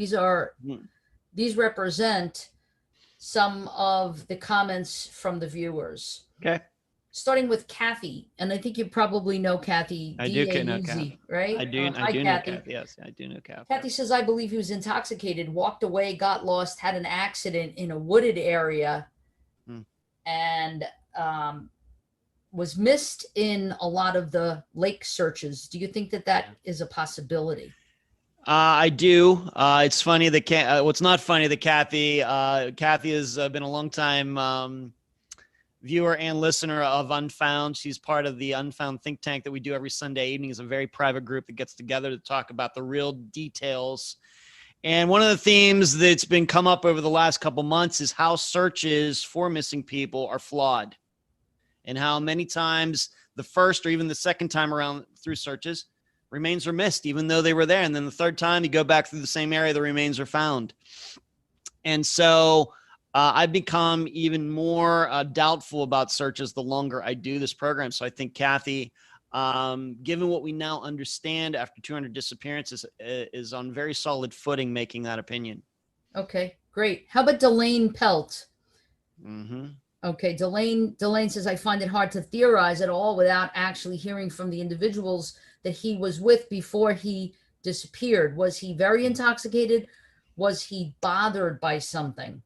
represent some of the comments from the viewers. Okay. Starting with Kathy, and I think you probably know Kathy. I do know Kathy, right? I do. Hi, I do Kathy. know Kathy. Yes, I do know Kathy. Kathy says, I believe he was intoxicated, walked away, got lost, had an accident in a wooded area, and was missed in a lot of the lake searches. Do you think that is a possibility? I do. It's funny that what's not funny that Kathy has been a long time viewer and listener of Unfound. She's part of the Unfound think tank that we do every Sunday evening. It's a very private group that gets together to talk about the real details. And one of the themes that's been come up over the last couple months is how searches for missing people are flawed. And how many times the first or even the second time around through searches, remains are missed, even though they were there. And then the third time you go back through the same area, the remains are found. And so I've become even more doubtful about searches the longer I do this program. So I think Kathy, given what we now understand after 200 disappearances, is on very solid footing making that opinion. Okay, great. How about Delane Pelt? Mm-hmm. Okay, Delane says, I find it hard to theorize at all without actually hearing from the individuals that he was with before he disappeared. Was he very intoxicated? Was he bothered by something?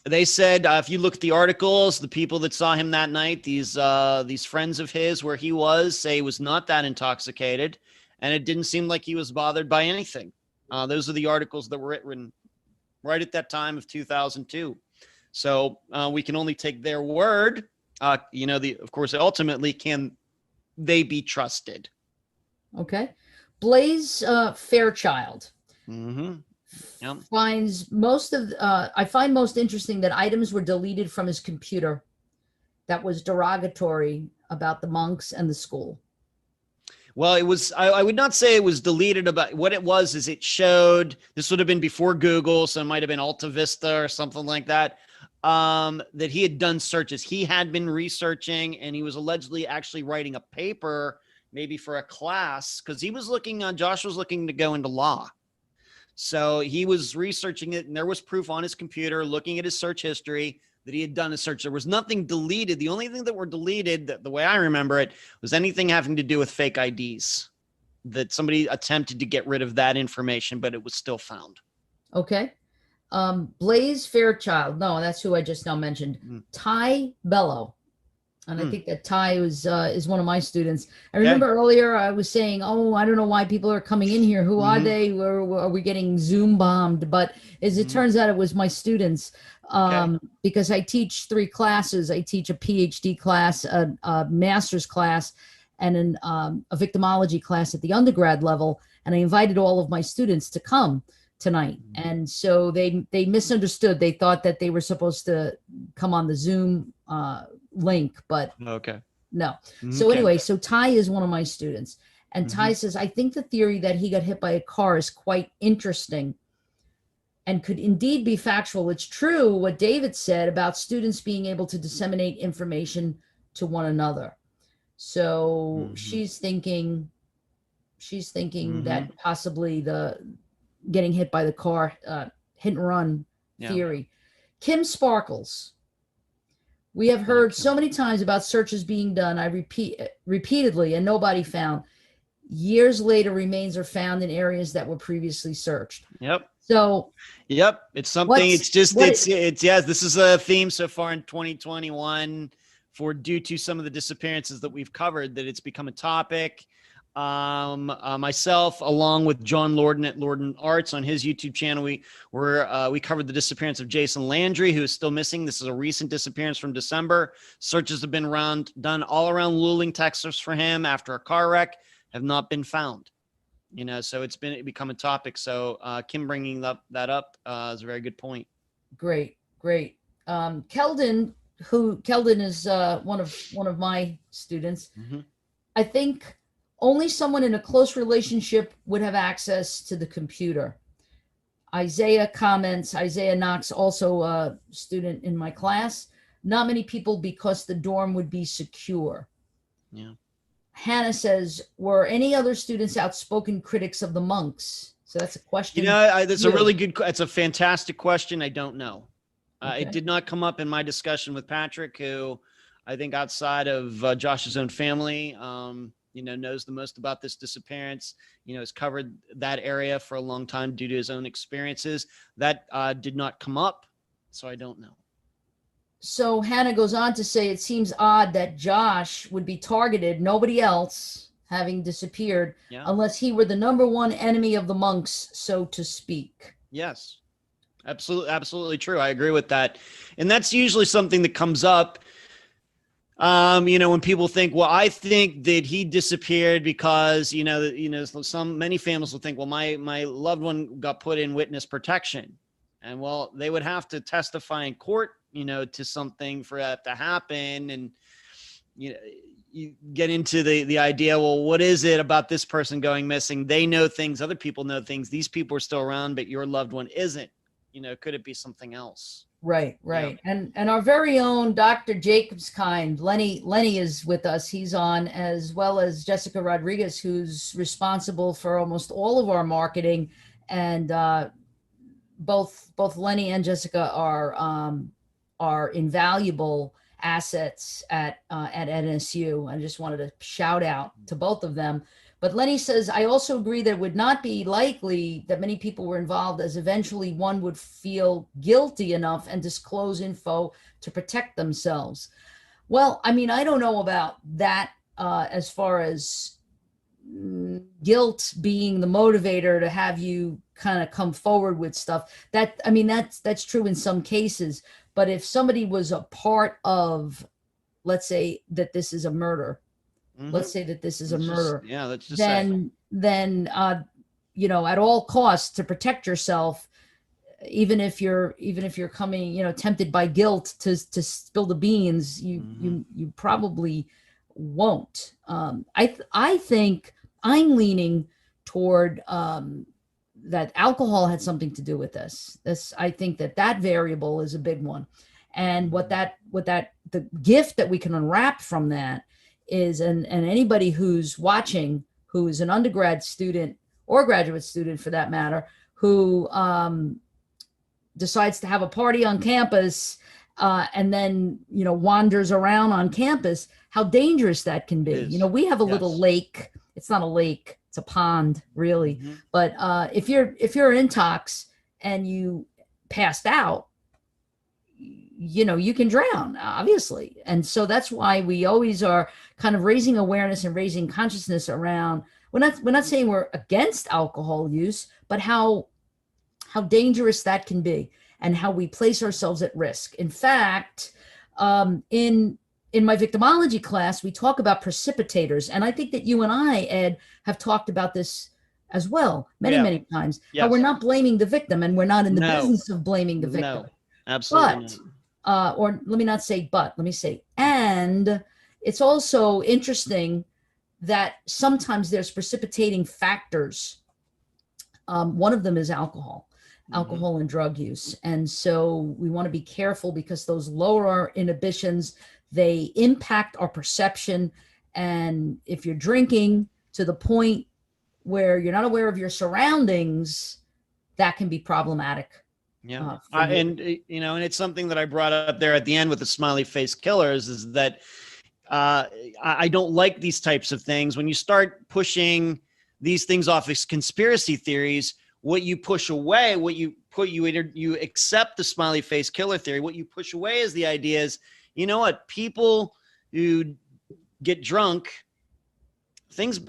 They said if you look at the articles, the people that saw him that night, these friends of his where he was, say he was not that intoxicated, and it didn't seem like he was bothered by anything. Those are the articles that were written right at that time of 2002. So we can only take their word. Of course, ultimately, can they be trusted? Okay. Blaze Fairchild. Mm-hmm. Yep. I find most interesting that items were deleted from his computer that was derogatory about the monks and the school. Well, it was, I would not say it was deleted. About what it was is it showed, this would have been before Google, so it might have been Alta Vista or something like that, that he had done searches. He had been researching, and he was allegedly actually writing a paper, maybe for a class, because Josh was looking to go into law. So he was researching it, and there was proof on his computer, looking at his search history, that he had done a search. There was nothing deleted. The only thing that were deleted, the way I remember it, was anything having to do with fake IDs, that somebody attempted to get rid of that information, but it was still found. Okay. Blaze Fairchild. No, that's who I just now mentioned. Ty Bello. And I think that Ty is one of my students. I remember earlier I was saying, oh, I don't know why people are coming in here. Who are they? Are we getting Zoom bombed? But as it turns out, it was my students. Because I teach 3 classes. I teach a PhD class, a master's class, and a victimology class at the undergrad level. And I invited all of my students to come tonight. And so they misunderstood. They thought that they were supposed to come on the Zoom link, but no. So anyway, so Ty is one of my students. And Ty says, I think the theory that he got hit by a car is quite interesting and could indeed be factual. It's true what David said about students being able to disseminate information to one another. So she's thinking that possibly the getting hit by the car, hit and run theory. Kim Sparkles. We have heard so many times about searches being done. I repeat repeatedly, and nobody found. Years later, remains are found in areas that were previously searched. Yep. So. Yep. It's something. This is a theme so far in 2021 due to some of the disappearances that we've covered, that it's become a topic. Myself, along with John Lorden at Lorden Arts on his YouTube channel, we covered the disappearance of Jason Landry, who is still missing. This is a recent disappearance from December. Searches have been done all around Luling, Texas for him after a car wreck, have not been found. So it become a topic. So Kim bringing that up is a very good point. Great. Keldon is one of my students. I think only someone in a close relationship would have access to the computer. Isaiah Knox, also a student in my class. Not many people, because the dorm would be secure. Yeah. Hannah says, were any other students outspoken critics of the monks? So that's a question. That's a really good, it's a fantastic question. I don't know. It did not come up in my discussion with Patrick, who I think outside of Josh's own family, knows the most about this disappearance, has covered that area for a long time due to his own experiences. That did not come up, so I don't know. So Hannah goes on to say, it seems odd that Josh would be targeted, nobody else having disappeared, unless he were the #1 enemy of the monks, so to speak. Yes, absolutely true. I agree with that. And that's usually something that comes up. When people think, well, I think that he disappeared because, many families will think, well, my loved one got put in witness protection. And well, they would have to testify in court, to something for that to happen. And, you get into the idea, well, what is it about this person going missing? They know things, other people know things. These people are still around, but your loved one isn't. Could it be something else? Right. Yeah. And our very own Dr. Jacobs kind, Lenny is with us. He's on, as well as Jessica Rodriguez, who's responsible for almost all of our marketing. And both Lenny and Jessica are invaluable assets at NSU. I just wanted to shout out to both of them. But Lenny says, I also agree that it would not be likely that many people were involved, as eventually one would feel guilty enough and disclose info to protect themselves. Well, I mean, I don't know about that as far as guilt being the motivator to have you kind of come forward with stuff. That, I mean, that's true in some cases. But if somebody was a part of, let's say that this is a murder, let's say that this is a murder. Let's just then you know, at all costs to protect yourself, even if you're coming, you know, tempted by guilt to spill the beans, you probably won't. I think I'm leaning toward that alcohol had something to do with this. I think that variable is a big one, and what the gift that we can unwrap from that is, and anybody who's watching, who is an undergrad student or graduate student for that matter, who decides to have a party on campus and then, you know, wanders around on campus, how dangerous that can be. You know, we have a little lake. It's not a lake, it's a pond, really. But if you're an intox and you passed out, you know, you can drown, obviously. And so that's why we always are kind of raising awareness and raising consciousness around, we're not saying we're against alcohol use, but how dangerous that can be and how we place ourselves at risk. In fact, in my victimology class, we talk about precipitators. And I think that you and I, Ed, have talked about this as well, many times, how we're not blaming the victim, and we're not in the business of blaming the victim. No, absolutely not. Or let me not say but, let me say, and it's also interesting that sometimes there's precipitating factors. One of them is alcohol and drug use. And so we want to be careful because those lower our inhibitions, they impact our perception. And if you're drinking to the point where you're not aware of your surroundings, that can be problematic. Yeah. And, you know, and it's something that I brought up there at the end with the smiley face killers is that I don't like these types of things. When you start pushing these things off as conspiracy theories, what you push away, you accept the smiley face killer theory. What you push away is the idea is, you know what, people who get drunk,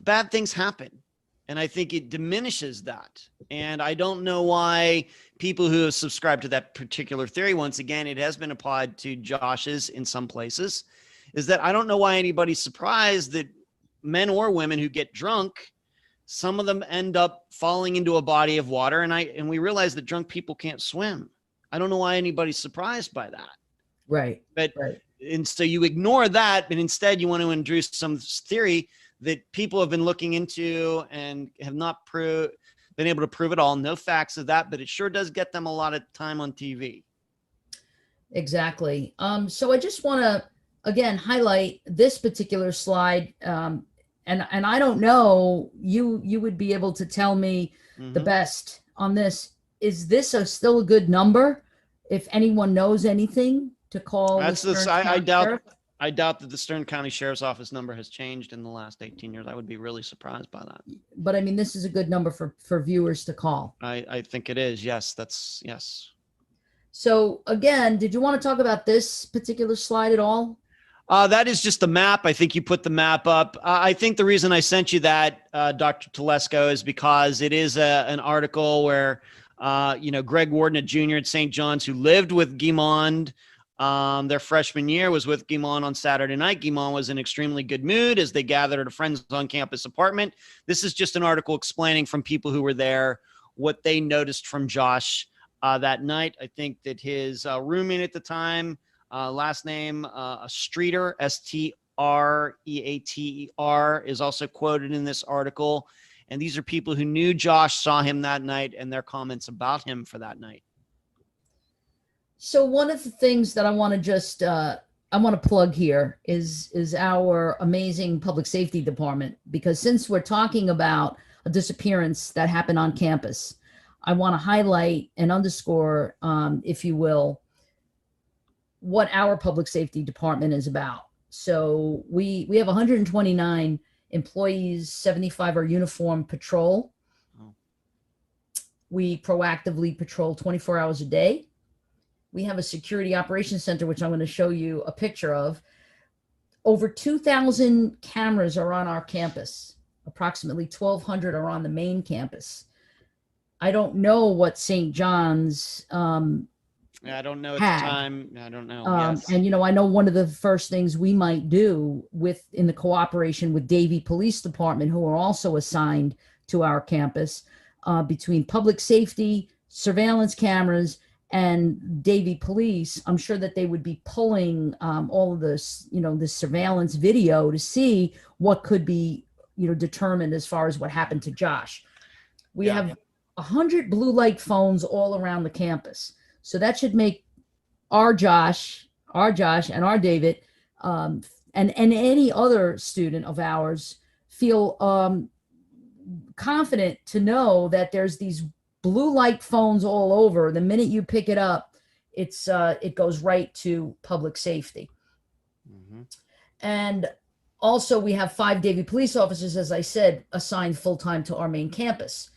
bad things happen. And I think it diminishes that. And I don't know why people who have subscribed to that particular theory, once again, it has been applied to Josh's in some places, is that I don't know why anybody's surprised that men or women who get drunk, some of them end up falling into a body of water. And we realize that drunk people can't swim. I don't know why anybody's surprised by that. Right. And so you ignore that, but instead you want to introduce some theory that people have been looking into and have not been able to prove it all. No facts of that, but it sure does get them a lot of time on TV. Exactly. So I just want to, again, highlight this particular slide. And I don't know, you would be able to tell me the best on this. Is this still a good number? If anyone knows anything to call. I doubt that the Stearns County Sheriff's Office number has changed in the last 18 years. I would be really surprised by that. But I mean, this is a good number for viewers to call. I think it is. Yes, yes. So again, did you want to talk about this particular slide at all? That is just the map. I think you put the map up. I think the reason I sent you that, Dr. Telesco, is because it is an article where, Greg Warden, a junior at St. John's who lived with Guimond, their freshman year, was with Guimond on Saturday night. Guimond was in extremely good mood as they gathered at a friend's on-campus apartment. This is just an article explaining from people who were there what they noticed from Josh that night. I think that his roommate at the time, last name Streeter, Streater, is also quoted in this article. And these are people who knew Josh, saw him that night, and their comments about him for that night. So one of the things that I want to just plug here is our amazing public safety department, because since we're talking about a disappearance that happened on campus, I want to highlight and underscore, if you will, what our public safety department is about. So we have 129 employees, 75 are uniform patrol. Oh. We proactively patrol 24 hours a day. We have a security operations center, which I'm going to show you a picture of. Over 2,000 cameras are on our campus. Approximately 1,200 are on the main campus. I don't know what St. John's I don't know at had. the time. I don't know. Yes. And, you know, I know one of the first things we might do in the cooperation with Davie Police Department, who are also assigned to our campus, between public safety, surveillance cameras, and Davie Police, I'm sure that they would be pulling all of this, you know, this surveillance video to see what could be, you know, determined as far as what happened to Josh. We have 100 blue light phones all around the campus. So that should make our Josh and our David, and any other student of ours feel confident to know that there's these blue light phones all over. The minute you pick it up, it goes right to public safety. Mm-hmm. And also we have 5 Davie police officers, as I said, assigned full-time to our main campus.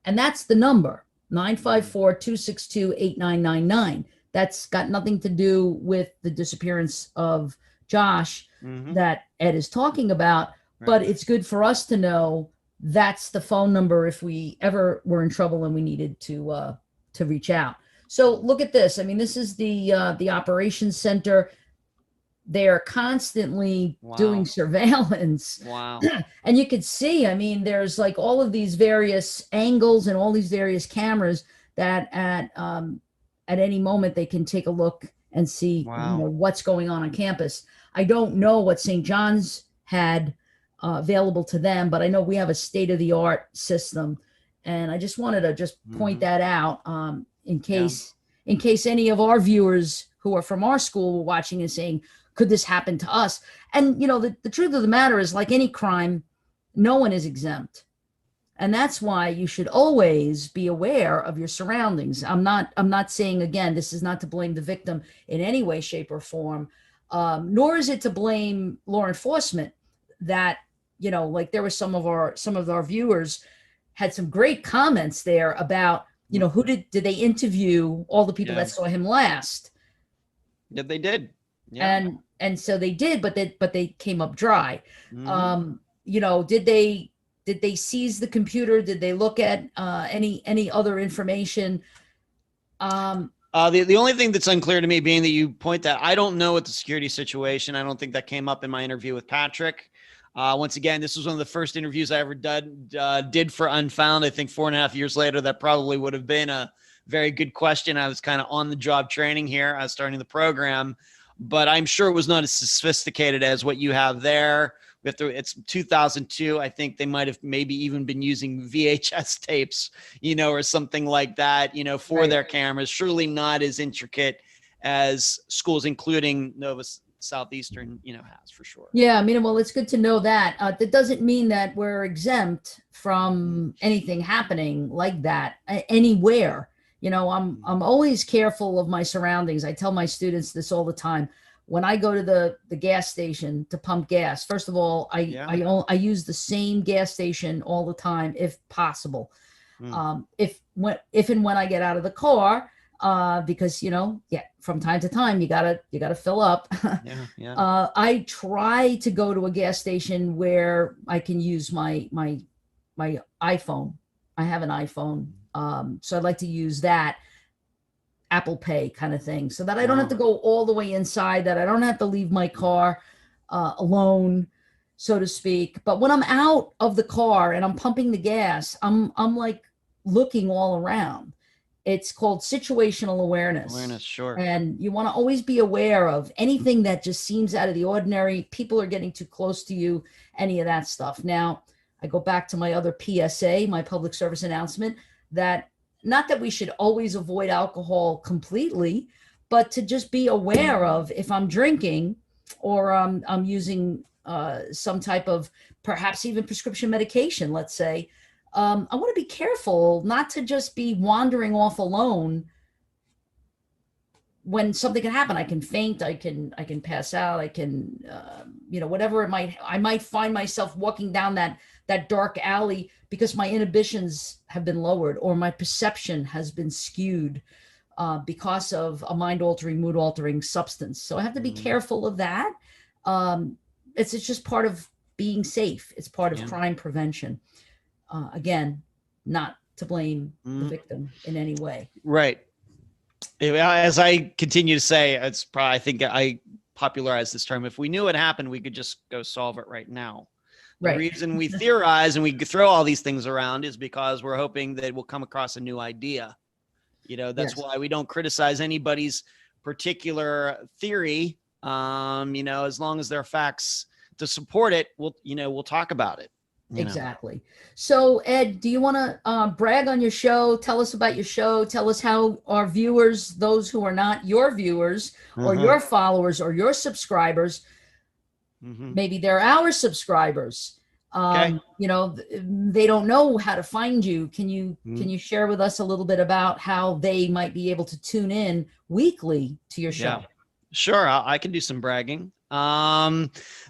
And that's the number, 954-262-8999. That's got nothing to do with the disappearance of Josh that Ed is talking about, but it's good for us to know that's the phone number if we ever were in trouble and we needed to reach out. So look at this. I mean, this is the operations center. They are constantly doing surveillance. Wow. And you could see, I mean, there's like all of these various angles and all these various cameras that at any moment they can take a look and see you know, what's going on campus. I don't know what St. John's had available to them, but I know we have a state-of-the-art system. And I just wanted to just point that out in case any of our viewers who are from our school were watching and saying, could this happen to us? And, you know, the truth of the matter is, like any crime, no one is exempt. And that's why you should always be aware of your surroundings. I'm not saying, again, this is not to blame the victim in any way, shape, or form, nor is it to blame law enforcement that, you know, like there were some of our viewers had some great comments there about, you know, who did they interview all the people that saw him last? Yeah, they did. Yeah. And so they did, but they came up dry. You know, did they seize the computer? Did they look at any other information? The only thing that's unclear to me, being that you point that, I don't know what the security situation. I don't think that came up in my interview with Patrick. Once again, this was one of the first interviews I ever did for Unfound. I think 4.5 years later, that probably would have been a very good question. I was kind of on the job training here. I was starting the program, but I'm sure it was not as sophisticated as what you have there. It's 2002. I think they might have maybe even been using VHS tapes, you know, or something like that, you know, for their cameras. Surely not as intricate as schools, including Nova Southeastern, you know, has for sure. Yeah, I mean, well, it's good to know that. That doesn't mean that we're exempt from anything happening like that anywhere. You know, I'm always careful of my surroundings. I tell my students this all the time. When I go to the gas station to pump gas, first of all, I use the same gas station all the time if possible. If and when I get out of the car, because, you know, from time to time you gotta fill up. I try to go to a gas station where I can use my iPhone. I have an iPhone, so I'd like to use that Apple Pay kind of thing, so that I don't have to go all the way inside, that I don't have to leave my car alone, so to speak. But when I'm out of the car and I'm pumping the gas, I'm like looking all around. It's called situational awareness. Sure. And you want to always be aware of anything that just seems out of the ordinary. People are getting too close to you, any of that stuff. Now, I go back to my other PSA, my public service announcement, that not that we should always avoid alcohol completely, but to just be aware of if I'm drinking or I'm using some type of perhaps even prescription medication, let's say, I want to be careful not to just be wandering off alone when something can happen. I can faint, I can pass out, I can, whatever I might find myself walking down that dark alley because my inhibitions have been lowered or my perception has been skewed because of a mind-altering, mood-altering substance. So I have to be careful of that. It's just part of being safe. It's part of crime prevention. Again, not to blame the victim in any way. Right. As I continue to say, it's probably, I think I popularized this term. If we knew it happened, we could just go solve it right now. The reason we theorize and we throw all these things around is because we're hoping that we'll come across a new idea. That's why we don't criticize anybody's particular theory. As long as there are facts to support it, we'll talk about it. Exactly. So Ed, do you want to brag on your show? Tell us about your show. Tell us how our viewers, those who are not your viewers or your followers or your subscribers, maybe they're our subscribers. They don't know how to find you. Can you share with us a little bit about how they might be able to tune in weekly to your show? Yeah. Sure. I can do some bragging.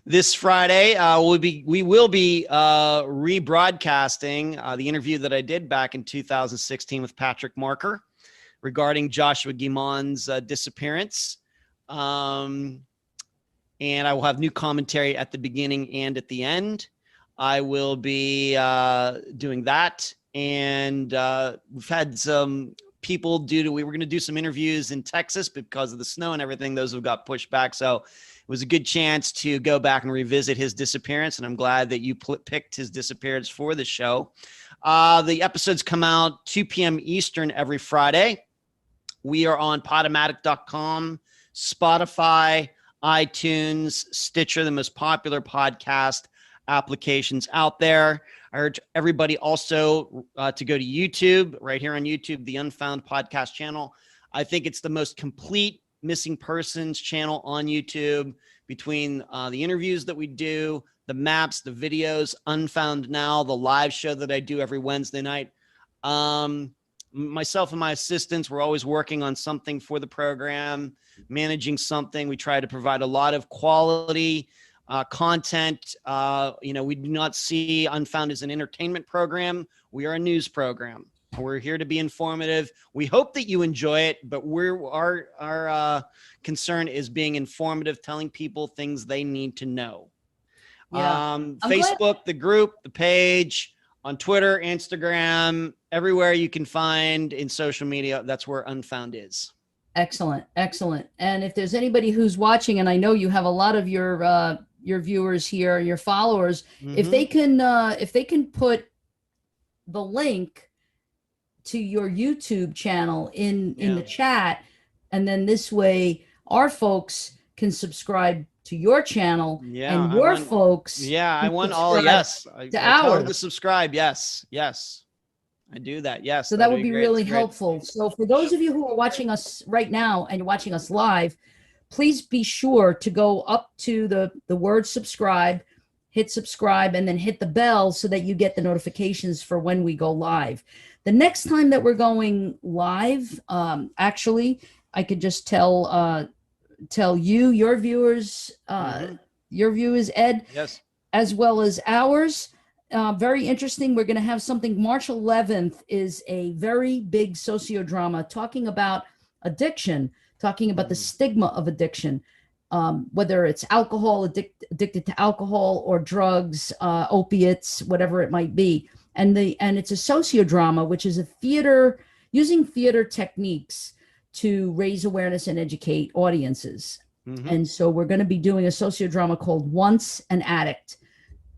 This Friday, we will be rebroadcasting the interview that I did back in 2016 with Patrick Marker regarding Joshua Guimond's disappearance. And I will have new commentary at the beginning and at the end. I will be doing that. And we've had some people we were going to do some interviews in Texas, but because of the snow and everything, those have got pushed back. So it was a good chance to go back and revisit his disappearance. And I'm glad that you picked his disappearance for the show. The episodes come out 2 p.m. Eastern every Friday. We are on Podomatic.com, Spotify, iTunes, Stitcher, the most popular podcast applications out there. I urge everybody also to go to YouTube, right here on YouTube, the Unfound Podcast Channel. I think it's the most complete missing persons channel on YouTube between the interviews that we do, the maps, the videos, Unfound Now, the live show that I do every Wednesday night. Myself and my assistants, we're always working on something for the program, managing something. We try to provide a lot of quality content. We do not see Unfound as an entertainment program. We are a news program. We're here to be informative. We hope that you enjoy it, but our concern is being informative, telling people things they need to know. Facebook, the group, the page, on Twitter, Instagram, everywhere you can find in social media, that's where Unfound is. Excellent. And if there's anybody who's watching, and I know you have a lot of your viewers here, your followers, if they can put the link to your YouTube channel in the chat, and then this way our folks can subscribe to your channel, and your folks. Yeah, I want all. Yes, I tell them to subscribe. Yes, I do that. Yes, so that would be really helpful. So for those of you who are watching us right now and you're watching us live, please be sure to go up to the word subscribe, hit subscribe, and then hit the bell so that you get the notifications for when we go live. The next time that we're going live, actually, I could just tell you, your viewers, Ed, yes, as well as ours. Very interesting. We're going to have something. March 11th is a very big sociodrama talking about addiction, talking about the stigma of addiction, whether it's alcohol, addicted to alcohol or drugs, opiates, whatever it might be. And it's a sociodrama, which is using theater techniques to raise awareness and educate audiences. And so we're going to be doing a sociodrama called Once an Addict,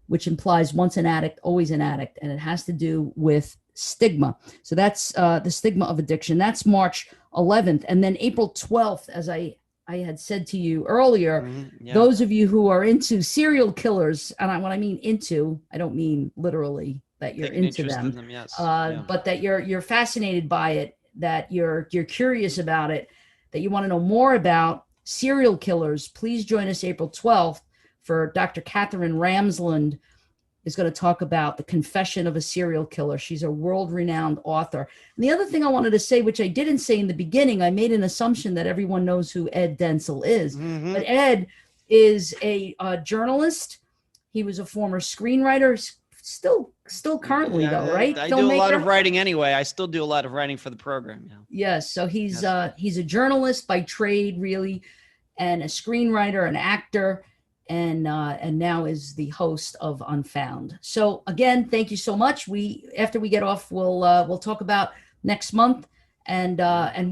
which implies once an addict, always an addict. And it has to do with stigma. So that's the stigma of addiction. That's March 11th. And then April 12th, as I had said to you earlier, those of you who are into serial killers, and when I mean into, I don't mean literally that you're into them, but that you're fascinated by it, that you're curious about it, that you want to know more about serial killers, please join us April 12th for Dr. Catherine Ramsland is going to talk about the confession of a serial killer. She's a world-renowned author. And the other thing I wanted to say, which I didn't say in the beginning, I made an assumption that everyone knows who Ed Dentzel is. Mhm. But Ed is a journalist. He was a former screenwriter, still currently though, right? I do a lot of Filmmaker? writing anyway. I still do a lot of writing for the program. Yeah. Yes. So he's Yes. he's a journalist by trade, really, and a screenwriter, an actor, and now is the host of Unfound. So again, thank you so much. After we get off, we'll talk about next month and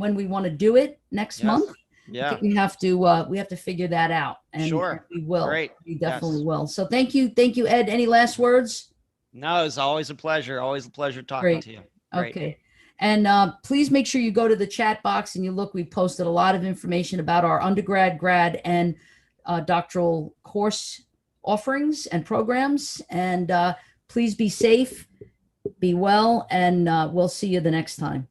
when we want to do it next Yes. month. I Yeah. think we have to figure that out, and Sure. we will. Great. We definitely Yes. will. So thank you, Ed. Any last words? No, it's always a pleasure. Always a pleasure talking Great. to you. Great. Okay. And please make sure you go to the chat box and you look. We posted a lot of information about our undergrad, grad, and doctoral course offerings and programs. And please be safe, be well, and we'll see you the next time.